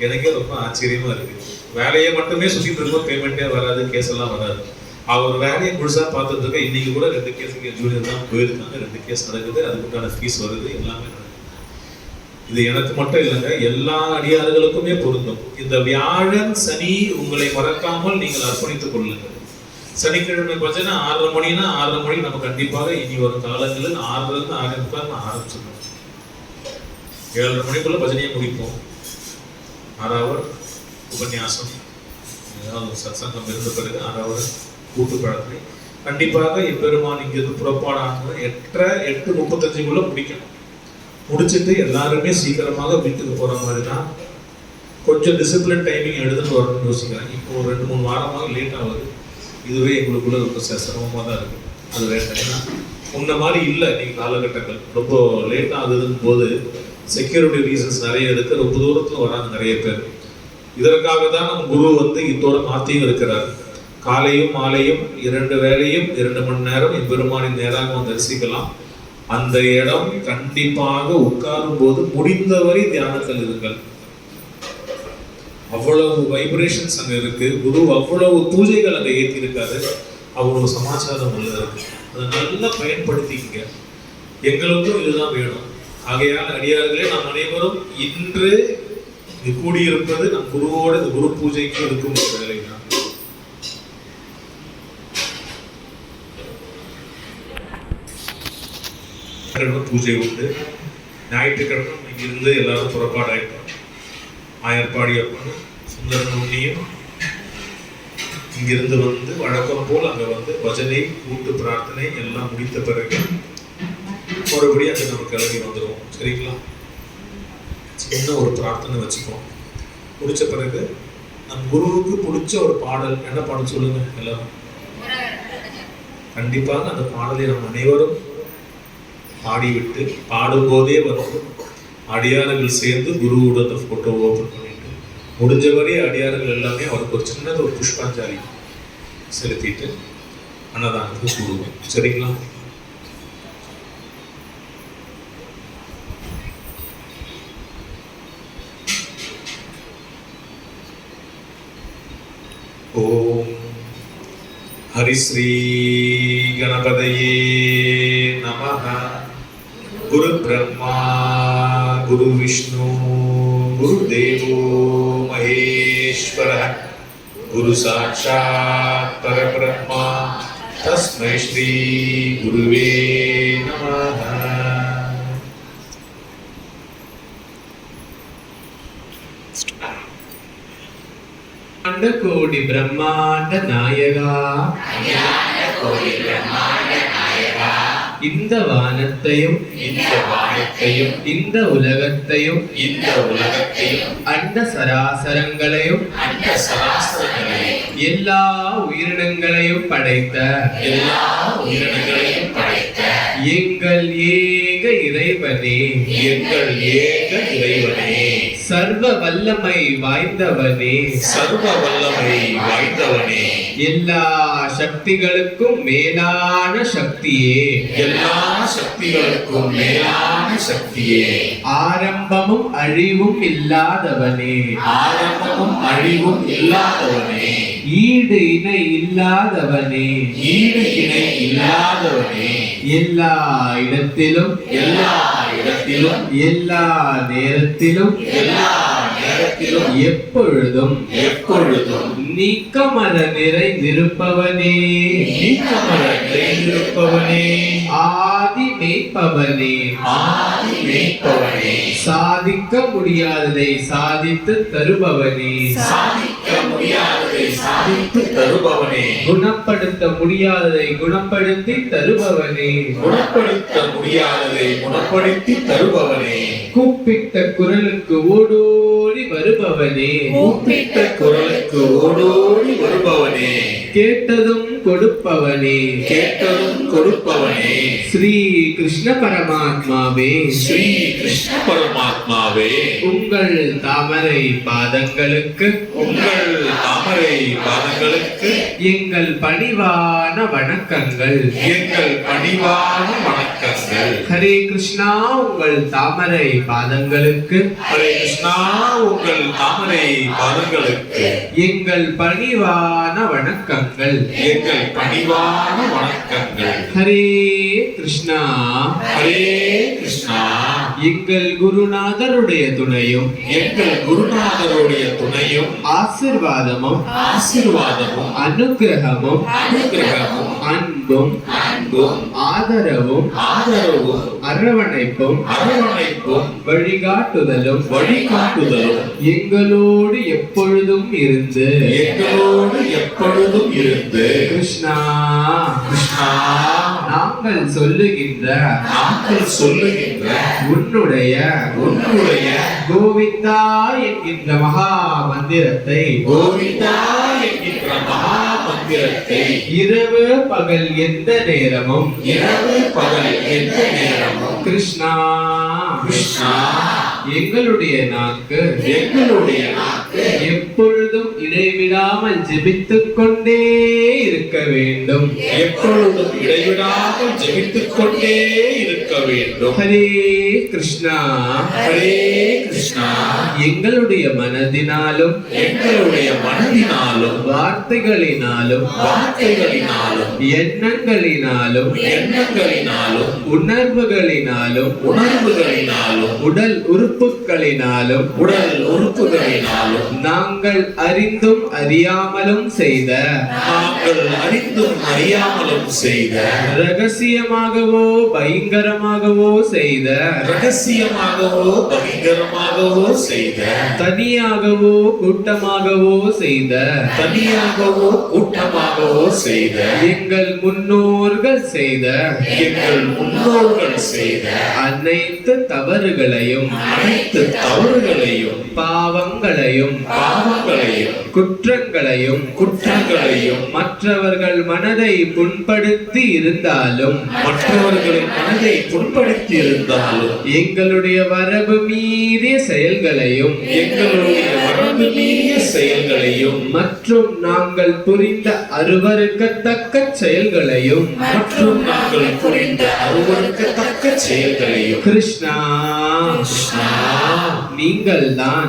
எனக்கே ரொம்ப ஆச்சரியமா இருக்கு. வேலையை மட்டுமே சுற்றிட்டு இருக்கும், பேமெண்ட்டே வராது, கேஸ் எல்லாம் வராது. அவர் வேலையை முழுசா பார்த்துட்டு இன்னைக்கு கூட 2 கேஸுக்கு ஜூனியர் தான் போயிருக்காங்க. 2 கேஸ் நடக்குது, அதுக்குண்டான ஃபீஸ் வருது, எல்லாமே நடக்குது. இது எனக்கு மட்டும் இல்லைங்க, எல்லா அடியார்களுக்குமே பொருந்தும். இந்த வியாழன் சனி உங்களை மறக்காமல் நீங்கள் அர்ப்பணித்துக் கொள்ளுங்கள். சனிக்கிழமை பட்சம்னா 6:30 மணினா 6:30 மணிக்கு நம்ம கண்டிப்பாக இனி வரும் காலங்களில் 6:00 6:45 நான் ஆரம்பிச்சிடணும். 7:30 மணிக்குள்ள பஜனையை முடிப்போம். 6 hour உபன்யாசம், ஏதாவது சத்சங்கம் இருந்த பிறகு 6 hour கூட்டு பிரார்த்தனை. கண்டிப்பாக எப்பெருமான் இங்கிருந்து புறப்பாடாக 8:35 முடிக்கணும். முடிச்சுட்டு எல்லாருமே சீக்கிரமாக வீட்டுக்கு போற மாதிரி தான். கொஞ்சம் டிசிப்ளின் டைமிங் எடுத்துட்டு வரணும்னு யோசிக்கிறேன். இப்போ ஒரு 2-3 வாரமாக லேட் ஆகுது. இதுவே எங்களுக்குள்ள ரொம்ப சிரமமாக தான் இருக்கு. அது வேண்டாம். ஏன்னா முன்ன மாதிரி இல்லை. இன்னைக்கு காலகட்டங்கள் ரொம்ப லேட் ஆகுதுன்னு போது செக்யூரிட்டி ரீசன்ஸ் நிறைய இருக்கு. ரொம்ப தூரத்துல வராங்க நிறைய பேர். இதற்காக தான் நம்ம குரு வந்து இதோட மாத்தியும் இருக்கிறார். காலையும் மாலையும் 2 வேளையும் 2 மணி நேரம் எம்பெருமானின் நேராக தரிசிக்கலாம். அந்த இடம் கண்டிப்பாக உட்காரும் போது முடிந்தவரை தியானத்தில் இருங்கள். அவ்வளவு வைப்ரேஷன்ஸ் அங்க இருக்கு. குரு அவ்வளவு பூஜைகள் அங்க ஏற்றி இருக்காரு. அவ்வளவு சமாச்சாரம் உள்ள இருக்கு. அதை நல்லா பயன்படுத்திக்க. எங்களுக்கும் இதுதான் வேணும். ஆகையால் அடியார்களே, நாம் அனைவரும் இன்று கூடியிருப்பது நம் குருவோட இந்த குரு பூஜைக்கு இருக்கும் ஒரு வேலை தான். பூஜை உண்டு. ஞாயிற்றுக்கிழமை இங்கிருந்து எல்லாரும் புறப்பாடாயிட்டோம். ஆயர்பாடி அப்பனும் சுந்தரன் உண்ணியும் இங்கிருந்து வந்து வழக்கம் போல் அங்க வந்து பஜனை கூட்டு பிரார்த்தனை எல்லாம் முடித்த பிறகு மறுபடியும் அங்க நம்ம கிளம்பி வந்துடுவோம். சரிங்களா? சின்ன ஒரு பிரார்த்தனை வச்சுப்போம். முடிச்ச பிறகு நம் குருவுக்கு பிடிச்ச ஒரு பாடல், என்ன பாடல் சொல்லுங்க எல்லாரும்? கண்டிப்பாக அந்த பாடலை நம்ம அனைவரும் பாடிவிட்டு பாடும்போதே வந்து அடியார்கள் சேர்ந்து குருவோட அந்த போட்டோ ஓபன் பண்ணிட்டு முடிஞ்சவரை அடியார்கள் எல்லாமே அவருக்கு ஒரு சின்னது ஒரு புஷ்பாஞ்சலி செலுத்திட்டு அன்னதானத்துக்கு கூடுவோம். சரிங்களா? ஓம் ஹரிஸ்ரீ கணபதையே நமஹ. குரு பிரம்மா குரு விஷ்ணு குரு தேவோ மகேஸ்வரः குரு சாட்சாத் பரபிரம்மா தஸ்மை ஸ்ரீ குருவே நமஹ. கோடி பிரம்மாண்ட நாயகா, இந்த வானத்தையும் இந்த உலகத்தையும் அண்ட சராசரங்களையும் எல்லா உயிரினங்களையும் படைத்த எங்கள் ஏக இறைவனே, எங்கள் ஏக இறைவனே, சர்வ வல்லமை வாய்ந்தவனே, சர்வ வல்லமை வாய்ந்தவனே, எல்லா சக்திகளுக்கும் மேலான சக்தியே, எல்லா சக்திகளுக்கும் மேலான சக்தியே, ஆரம்பமும் அழிவும் இல்லாதவனே, ஆரம்பமும் அழிவும் இல்லாதவனே, ஈடு இணை இல்லாதவனே, ஈடு இணை இல்லாதவனே, எல்லா இடத்திலும் எல்லா இடத்திலும் எல்லா நேரத்திலும் எல்லா நேரத்திலும் எப்பொழுதும் எப்பொழுதும் நீக்கமர நிறைந்திருப்பவனே, நீக்கமர நிறைந்திருப்பவனே, ஆதி மேய்ப்பவனே, ஆதி மேய்ப்பவனே, சாதிக்க முடியாததை சாதித்து தருபவனே, சாதிக்க முடியாததை சாதித்து தருபவனே, குணப்படுத்த முடியாததை குணப்படுத்தி தருபவனே, குணப்படுத்த முடியாததை குணப்படுத்தி தருபவனே, கூப்பிட்ட குரலுக்கு ஓடோடி வருபவனே, கூப்பிட்ட குரலுக்கு ஓடோடி வருபவனே, கேட்டதும் கொடுப்பவனே, கேட்டதும் கொடுப்பவனே, ஸ்ரீ கிருஷ்ண பரமாத்மாவே, ஸ்ரீ கிருஷ்ண பரமாத்மாவே, உங்கள் தாமரை பாதங்களுக்கு உங்கள் தாமரை பாதங்களுக்கு எங்கள் பணிவான வணக்கங்கள். எங்கள் பணிவான வணக்கங்கள். ஹரே கிருஷ்ணா, உங்கள் தாமரை பாதங்களுக்கு ஹரே கிருஷ்ணா, உங்கள் தாமரை பாதங்களுக்கு எங்கள் பணிவான வணக்கங்கள். எங்கள் பணிவான வணக்கங்கள். ஹரே கிருஷ்ணா, ஹரே கிருஷ்ணா, எங்கள் குருநாதருடைய துணையும் எங்கள் குருநாதருடைய துணையும் ஆசிர்வாதமும் ஆசீர்வாதமும் அனுக்கிரகமும் அனுக்கிரகமும் அன்பும் அன்பும் ஆதரவும் ஆதரவும் அரவணைப்பும் அரவணைப்பும் வழிகாட்டுதலும் வழிகாட்டுதலும் எங்களோடு எப்பொழுதும் இருந்து எங்களோடு எப்பொழுதும் இருந்து கிருஷ்ணா கிருஷ்ணா, நாங்கள் சொல்லுகின்ற நாங்கள் சொல்லுகின்ற உன்னுடைய கோவிந்தா என்கின்ற மகா மந்திரத்தை கோவிந்தா என்கின்ற மகா மந்திரத்தை இரவு பகல் எந்த நேரமும் இரவு பகல் எந்த நேரமும் கிருஷ்ணா கிருஷ்ணா, எங்களுடைய நாக்கு எங்களுடைய நாக்கு எப்பொழுதும் இடைவிடாமல் ஜெபித்துக் கொண்டே இருக்க வேண்டும். எப்பொழுதும் இடைவிடாமல் ஜெபித்துக் கொண்டே இருக்க வேண்டும். ஹரே கிருஷ்ணா, ஹரே கிருஷ்ணா, எங்களுடைய மனதினாலும் எங்களுடைய மனதினாலும் வார்த்தைகளினாலும் வார்த்தைகளினாலும் எண்ணங்களினாலும் எண்ணங்களினாலும் உணர்வுகளினாலும் உணர்வுகளினாலும் உடல் உறுப்புகளினாலும் உடல் உறுப்புகளினாலும் நாங்கள் அறிந்தும் அறியாமலும் செய்த நாங்கள் அறிந்தும் அறியாமலும் செய்த ரகசியமாகவோ பயங்கரமாகவோ செய்த ரகசியமாகவோ பயங்கரமாகவோ செய்த தனியாகவோ கூட்டமாகவோ செய்த தனியாகவோ கூட்டமாகவோ செய்த எங்கள் முன்னோர்கள் செய்த எங்கள் முன்னோர்கள் செய்த அனைத்து தவறுகளையும் அனைத்து தவறுகளையும் பாவங்களையும் பாவங்களையும் குற்றங்களையும் குற்றங்களையும் மற்றவர்கள் மனதை புண்படுத்தி இருந்தாலும் மற்றவர்களின் மனதை புண்படுத்தி இருந்தாலும் எங்களுடைய வரவு மீறிய செயல்களையும் எங்களுடைய வரம்பு மீறிய செயல்களையும் மற்றும் நாங்கள் புரிந்த அருவருக்கத்தக்க செயல்களையும் மற்றும் நாங்கள் புரிந்த அருவருக்கத்தக்க செயல்களையும் கிருஷ்ணா கிருஷ்ணா, நீங்கள்தான்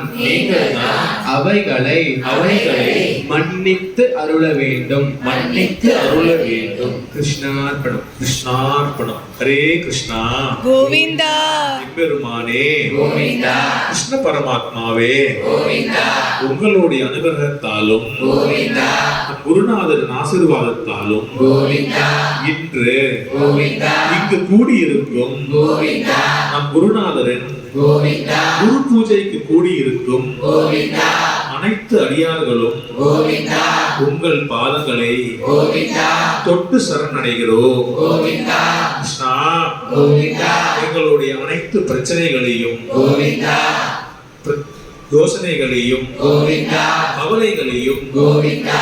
அவைகளை மன்னித்து அருள வேண்டும். மன்னித்து அருள வேண்டும். கிருஷ்ணார்ப்பணம். கிருஷ்ணார்ப்பணம். ஹரே கிருஷ்ணா, கோவிந்தா பெருமானே, கோவிந்தா, கிருஷ்ண பரமாத்மாவே, கோவிந்தா, உங்களுடைய அனுகிரகத்தாலும் கோவிந்தா, நம் குருநாதரின் ஆசீர்வாதத்தாலும் கோவிந்தா, இன்று கோவிந்தா, இங்கு கூடியிருக்கும் கோவிந்தா, நம் குருநாதரின் கோவிந்தா, குரு பூஜைக்கு கூடியிருக்கும் கோவிந்தா, அனைத்து அடியார்களும் கோவிந்தா, உங்கள் பாதங்களை கோவிந்தா, தொட்டு சரணடைகிறோம். கோவிந்தா, கிருஷ்ணா, கோவிந்தா, எங்களுடைய அனைத்து பிரச்சனைகளையும் கோவிந்தா, யோசனைகளையும் கோவிந்தா, கவலைகளையும் கோவிந்தா,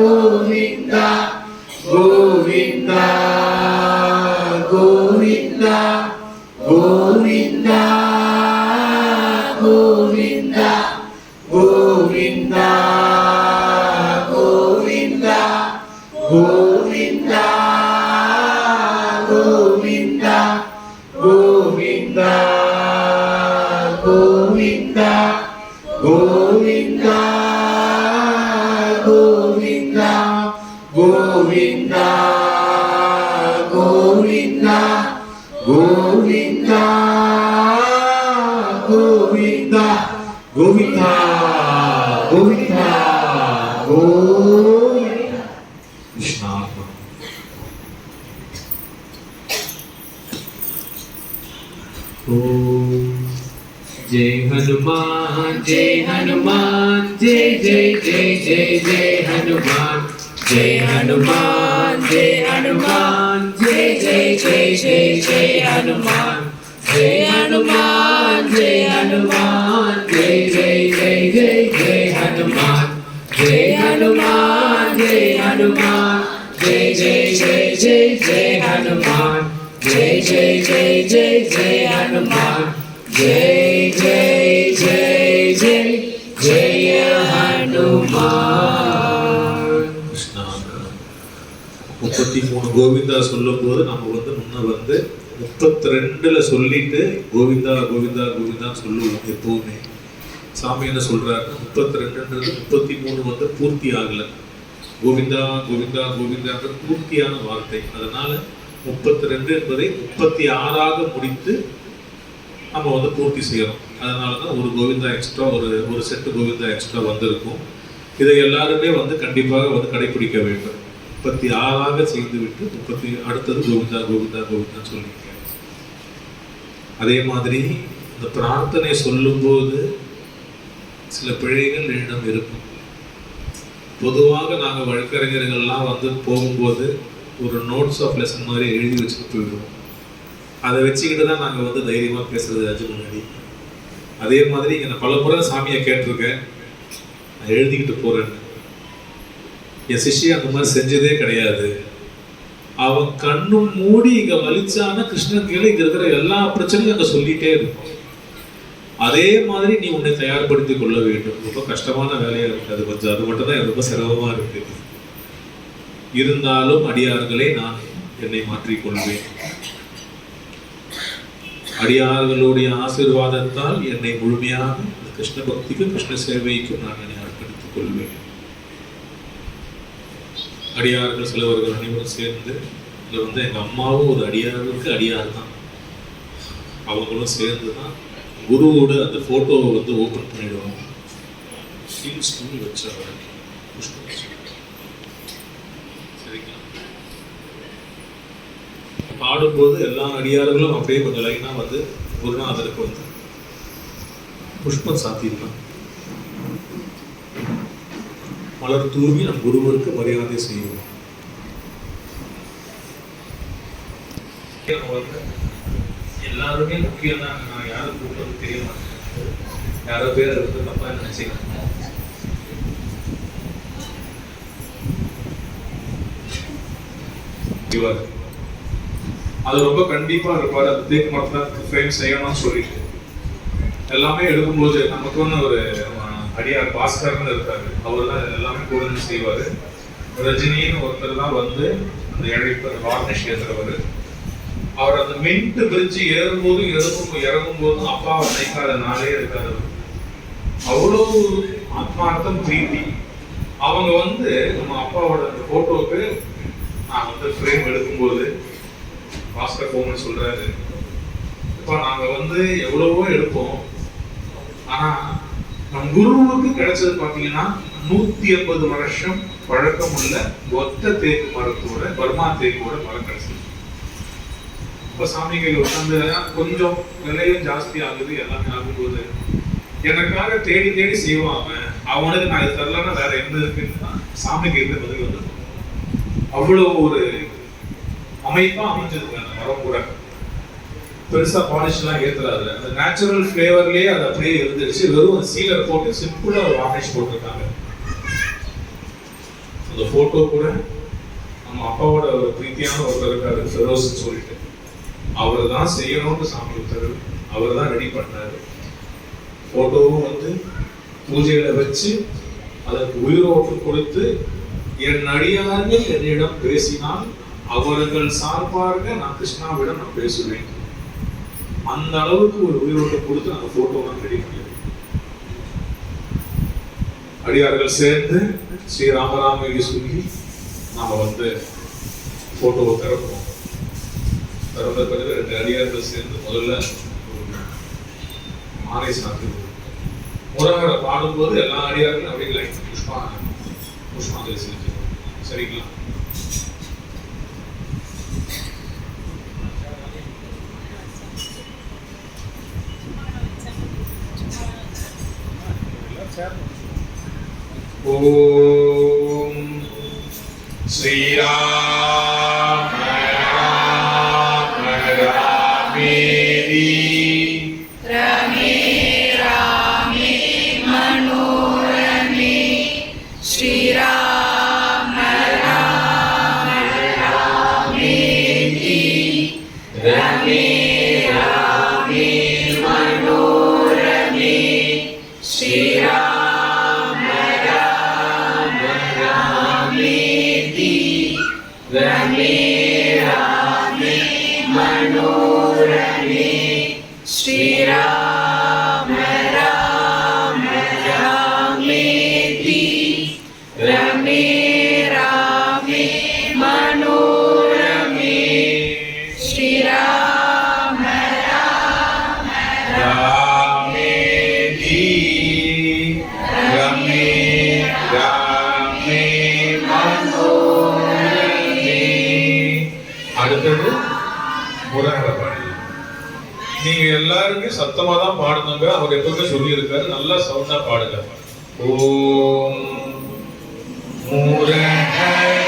கோவிந்தா கோவிந்தா கோவிந்தா கோவிந்தா கோவிந்தா கோவிந்தா கோவிந்தா கோவிந்தா கோவிந்தா கோவிந்தா கோவிந்தா கோவிந்தா கோவிந்தா கோவிந்தா கோவிந்தா கோவிந்தா கோவிந்தா கோவிந்தா கோவிந்தா கிருஷ்ணா. जय हनुमान जय हनुमान जय जय जय जय जय हनुमान जय हनुमान जय हनुमान जय जय जय जय जय हनुमान जय हनुमान जय हनुमान जय जय जय जय जय हनुमान जय हनुमान जय हनुमान जय जय जय जय जय हनुमान जय जय जय जय जय हनुमान जय जय जय जय जय हनुमान. கிருஷ்ணா. 33 கோவிந்தா சொல்லும் போது நம்ம முன்ன 32ல சொல்லிட்டு கோவிந்தா கோவிந்தா கோவிந்தான்னு சொல்லுவோம் எப்பவுமே. சாமி என்ன சொல்றாரு, 32ன்றது 33 பூர்த்தி ஆகல. கோவிந்தா கோவிந்தா கோவிந்தான்றது பூர்த்தியான வார்த்தை. அதனால 32 என்பதை 36ஆக முடித்து நம்ம பூர்த்தி செய்யறோம். அதனால தான் ஒரு கோவிந்தா எக்ஸ்ட்ரா, ஒரு செட்டு கோவிந்தா எக்ஸ்ட்ரா வந்திருக்கும். இதை எல்லாருமே கண்டிப்பாக கடைபிடிக்க வேண்டும். 36ஆக செய்து விட்டு அடுத்தது கோவிந்தா கோவிந்தா கோவிந்தா சொல்லியிருக்கேன். அதே மாதிரி இந்த பிரார்த்தனை சொல்லும்போது சில பிழைகள் என்னிடம் இருக்கும். பொதுவாக நாங்கள் வழக்கறிஞர்கள்லாம் போகும்போது ஒரு நோட்ஸ் ஆஃப் லெசன் மாதிரி எழுதி வச்சுட்டு போயிடுவோம். அதை வச்சுக்கிட்டு தான் நாங்கள் தைரியமாக பேசுறது ஆச்சு முன்னாடி. அதே மாதிரி இங்கே நான் பல முறை சாமியை கேட்டிருக்கேன், நான் எழுதிக்கிட்டு போகிறேன்னு. என் சிஷ்யை அந்த மாதிரி செஞ்சதே கிடையாது. அவன் கண்ணும் மூடி இங்கே வலிச்சான கிருஷ்ணன் கீழே இங்கே இருக்கிற எல்லா பிரச்சனையும் அங்கே சொல்லிகிட்டே இருக்கும். அதே மாதிரி நீ உன்னை தயார்படுத்தி கொள்ள வேண்டும். ரொம்ப கஷ்டமான வேலையாக இருக்குது அது. அது மட்டும் தான் ரொம்ப சிரமமாக இருக்குது. இருந்தாலும் அடியார்களை நான் என்னை மாற்றிக்கொள்வேன். அடியார்களுடைய ஆசீர்வாதத்தால் என்னை முழுமையாக கிருஷ்ண பக்திக்கும் கிருஷ்ண சேவைக்கும் நான் என்னை அர்ப்பணித்துக் கொள்வேன். அடியார்கள் சிலவர்கள் அனைவரும் சேர்ந்து இதில் எங்கள் அம்மாவும் ஒரு அடியாருக்கு அடியார் தான். அவங்களும் சேர்ந்து தான் குருவோட அந்த ஃபோட்டோவை ஓப்பன் பண்ணிடுவாங்க. ஸ்கூல் வச்சாங்க. சரிங்களா? பாடும்போது எல்லா அடியார்களும் அப்படியே கொஞ்சம் லைனாக குருநாதருக்கு புஷ்பம் சாத்திடலாம். மலர் தூவி நம் குருவருக்கு மரியாதை செய்வோம். எல்லாருமே முக்கியம் தான். நான் யாரும் கூப்பிட்டு தெரிய மாட்டேன். யாரோ பேர் தப்பா நினைச்சுக்கிறேன். அது ரொம்ப கண்டிப்பா இருப்பாரு. அந்த தேக்கு மரத்துல ஃப்ரேம் செய்யணும்னு சொல்லிட்டு எல்லாமே எடுக்கும்போது நமக்கு ஒரு அடியார் பாஸ்கர்னு இருக்காரு. அவர் தான் எல்லாமே கூட செய்வாரு. ரஜினின்னு ஒருத்தர் தான் அந்த இழைப்பு வார்னிஷ் ஏற்றுறவர். அவர் அந்த மின்ட் பிரிட்ஜ் ஏறும்போதும் இறங்கும் போதும் அப்பாவை நினைக்காத நாளே இருக்காது. அவ்வளோ ஆத்மார்த்தம் பிரீத்தி. அவங்க நம்ம அப்பாவோட அந்த போட்டோவுக்கு நான் ஃப்ரேம் எடுக்கும்போது பாஸ்கர் போமன் சொல்றாரு, இப்போ நாங்க எவ்வளவோ எடுப்போம், ஆனா நம் குருவுக்கு கிடைச்சது பாத்தீங்கன்னா 150 வருஷம் பழக்கம் உள்ள ஒத்த தேக்கு மரத்தோட பர்மா தேக்கோட மரம் கிடைச்சது. இப்ப சாமிகள் கொஞ்சம் விலையும் ஜாஸ்தி ஆகுது. எல்லாமே ஆகும்போது எனக்காக தேடி தேடி செய்வான். அவனுக்கு நான் இது தரலன்னா வேற என்ன இருக்குன்னு சாமிக்கு இருந்து பதில் வந்தது. அவ்வளவு ஒரு அமைப்பா அமைஞ்சது அந்த மரம் கூட. பெருசா பாலிஷ்லாம் ஏத்துறாரு. அந்த நேச்சுரல் ஃபிளேவர்லயே அது அப்படியே இருந்துருச்சு. வெறும் சீலர் போட்டு சிம்பிளா ஒரு வார்னிஷ் போட்டிருக்காங்க. அந்த அந்த போட்டோ கூட நம்ம அப்பாவோட ஒரு பிரீத்தியான ஒருத்தர் இருக்காரு, ஃபெரோஸ்ன்னு சொல்லிட்டு. அவர் தான் செய்யணும்னு சாமி கொடுத்தாரு, அவர் தான் ரெடி பண்ணாரு. போட்டோவும் வந்து பூஜையில வச்சு அதற்கு உயிரோட்டு கொடுத்து, என் அடியார்கள் என்னிடம் பேசினால் அவர்கள் சார்பாக நான் கிருஷ்ணாவிடம் நான் பேசுவேன். அந்த அளவுக்கு ஒரு உயிரோட்டை கொடுத்து அந்த போட்டோ நான் ரெடி பண்ணேன். அடியார்கள் சேர்ந்து ஸ்ரீ ராமராம சொல்லி நாம வந்து போட்டோவை திறப்போம். திறந்த பிறகு 2 அடியார்கள் சேர்ந்து முதல்ல மாலை சாத்து முருகரை பாடும்போது எல்லா அடியார்களும் அப்படியே லைட் புஷ்பாஞ்சலி செலுத்தணும். சரிங்களா? ஓம் ஸ்ரீராம ராம ராமேதி ரமே ராமே மனோரமே ஸ்ரீராம ராம ராமேதி ரமே ராமே மனோரமே ஸ்ரீராம ராம ராமேதி ரமே ராமே மனோரமே ஸ்ரீராம ராம ராமேதி ரமே ராமே மனோரமே ஸ்ரீராம ராம ராமேதி ரமே ராமே மனோரமே. அடுத்தது முருகரை பாடலாம். நீங்க எல்லாருமே சத்தமா தான் பாடணுங்க. அவர் எப்பவுமே சொல்லி இருக்காரு, நல்லா சவுண்டா பாடுங்க. ஓம் முருகர்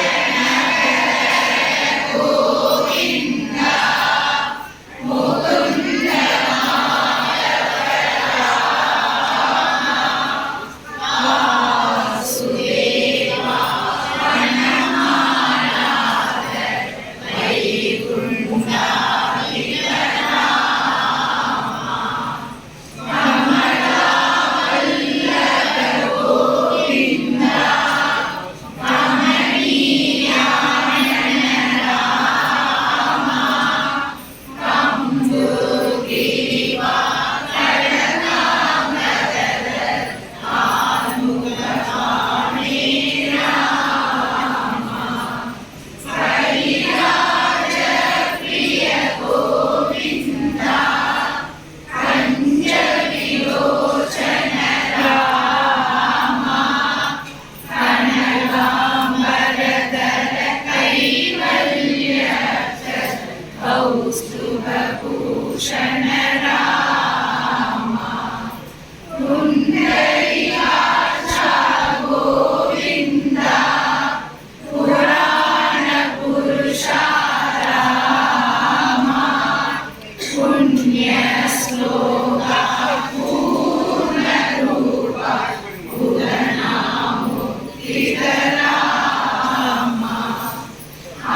கௌஸ்துபூஷண ராம புண்டரீகாட்ச கோவிந்த புராண புருஷ ராம புண்ணிய ஸ்லோக பூர்ண ரூப புதனாமுக்தித ராம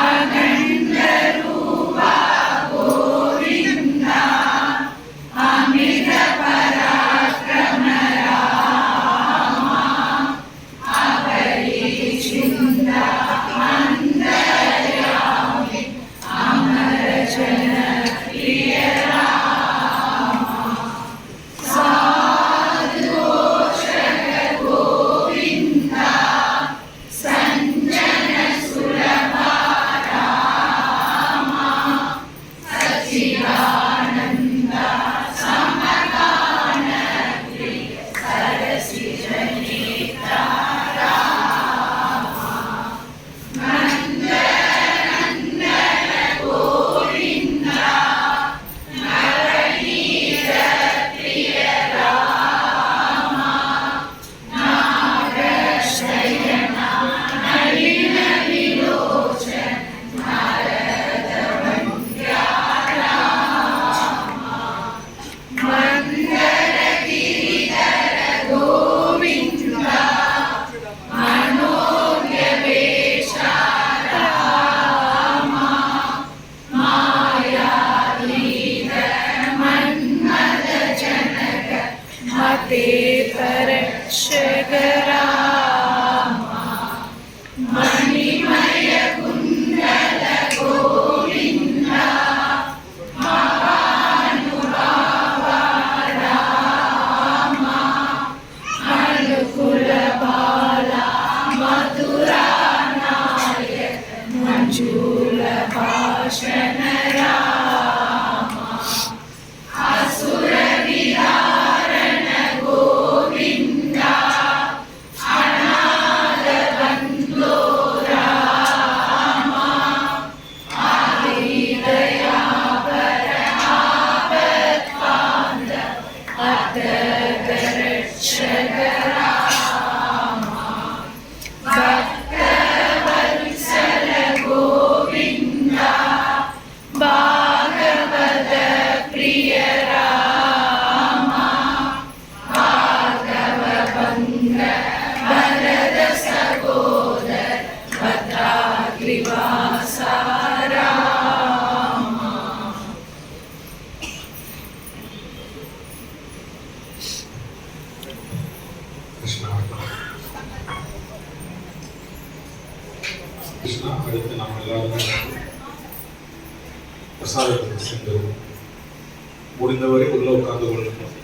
அகண்ட ரூப கோவிந்த ते परक्षकरामा मणिमय कुण्डल गोविन्दा महानुभावा रामा अनुकुल बाला मधुरा नायक मंजूल भाषण रामा असुर विदारण गोविन्दा अनाथ बन्धो रामा आदिदयापर आपत्कान्त अतगरक्षक रामा भक्तवत्सल गोविन्दा भागवत प्रिय रामा भार्गव भंग भरत सहोदर भद्राद्रिवासा रामा கிருஷ்ணா கிருஷ்ணா அடுத்து நாம் எல்லாருமே பிரசாதத்துக்கு சென்று முடிந்தவரை உள்ள உட்கார்ந்து கொள்ளணும்.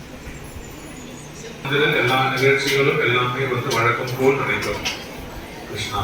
இதில் எல்லா நிகழ்ச்சிகளும் எல்லாமே வழக்கம் போல் நடைபெறும். கிருஷ்ணா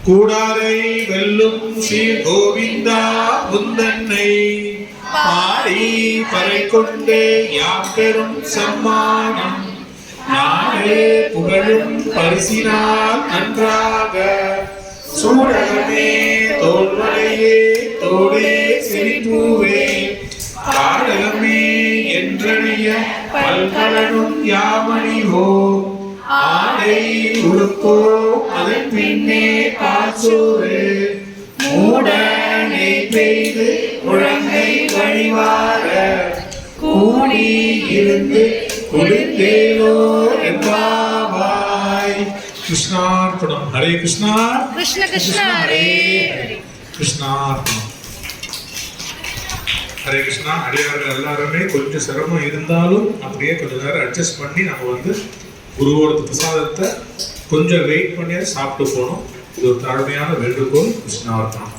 கூடாரை வெல்லும் சீர் கோவிந்தா முந்தன்னை பாடி பறை கொண்டே யாம் பெறும் சம்மானம் நாடே புகழும் பரிசினால் நன்றாக சூடகமே தோல்வளையே தோடே செழிப்பூவே காடகமே என்றறிய பல்கலனும் யாமணிவோ ஆடை உடுப்போ அதன் பின்னே பாசோறு மூடனை பெய்து முழங்கை வழிவார கூடி இருந்து குளிர்ந்தேனோ என்பாவாய். கிருஷ்ணார்ப்பணம். ஹரே கிருஷ்ணா कृष्ण कृष्ण हरे கிருஷ்ணார்ப்பணம். ஹரே கிருஷ்ணா. அடியார்கள் எல்லாருமே கொஞ்சம் சிரமம் இருந்தாலும் அப்படியே கொஞ்ச நேரம் அட்ஜஸ்ட் பண்ணி நம்ம குருவோட பிரசாதத்தை கொஞ்சம் வெயிட் பண்ணி சாப்பிட்டு போகணும். இது ஒரு தாழ்மையான வேண்டுகோள். கிருஷ்ணார்ப்பணம்.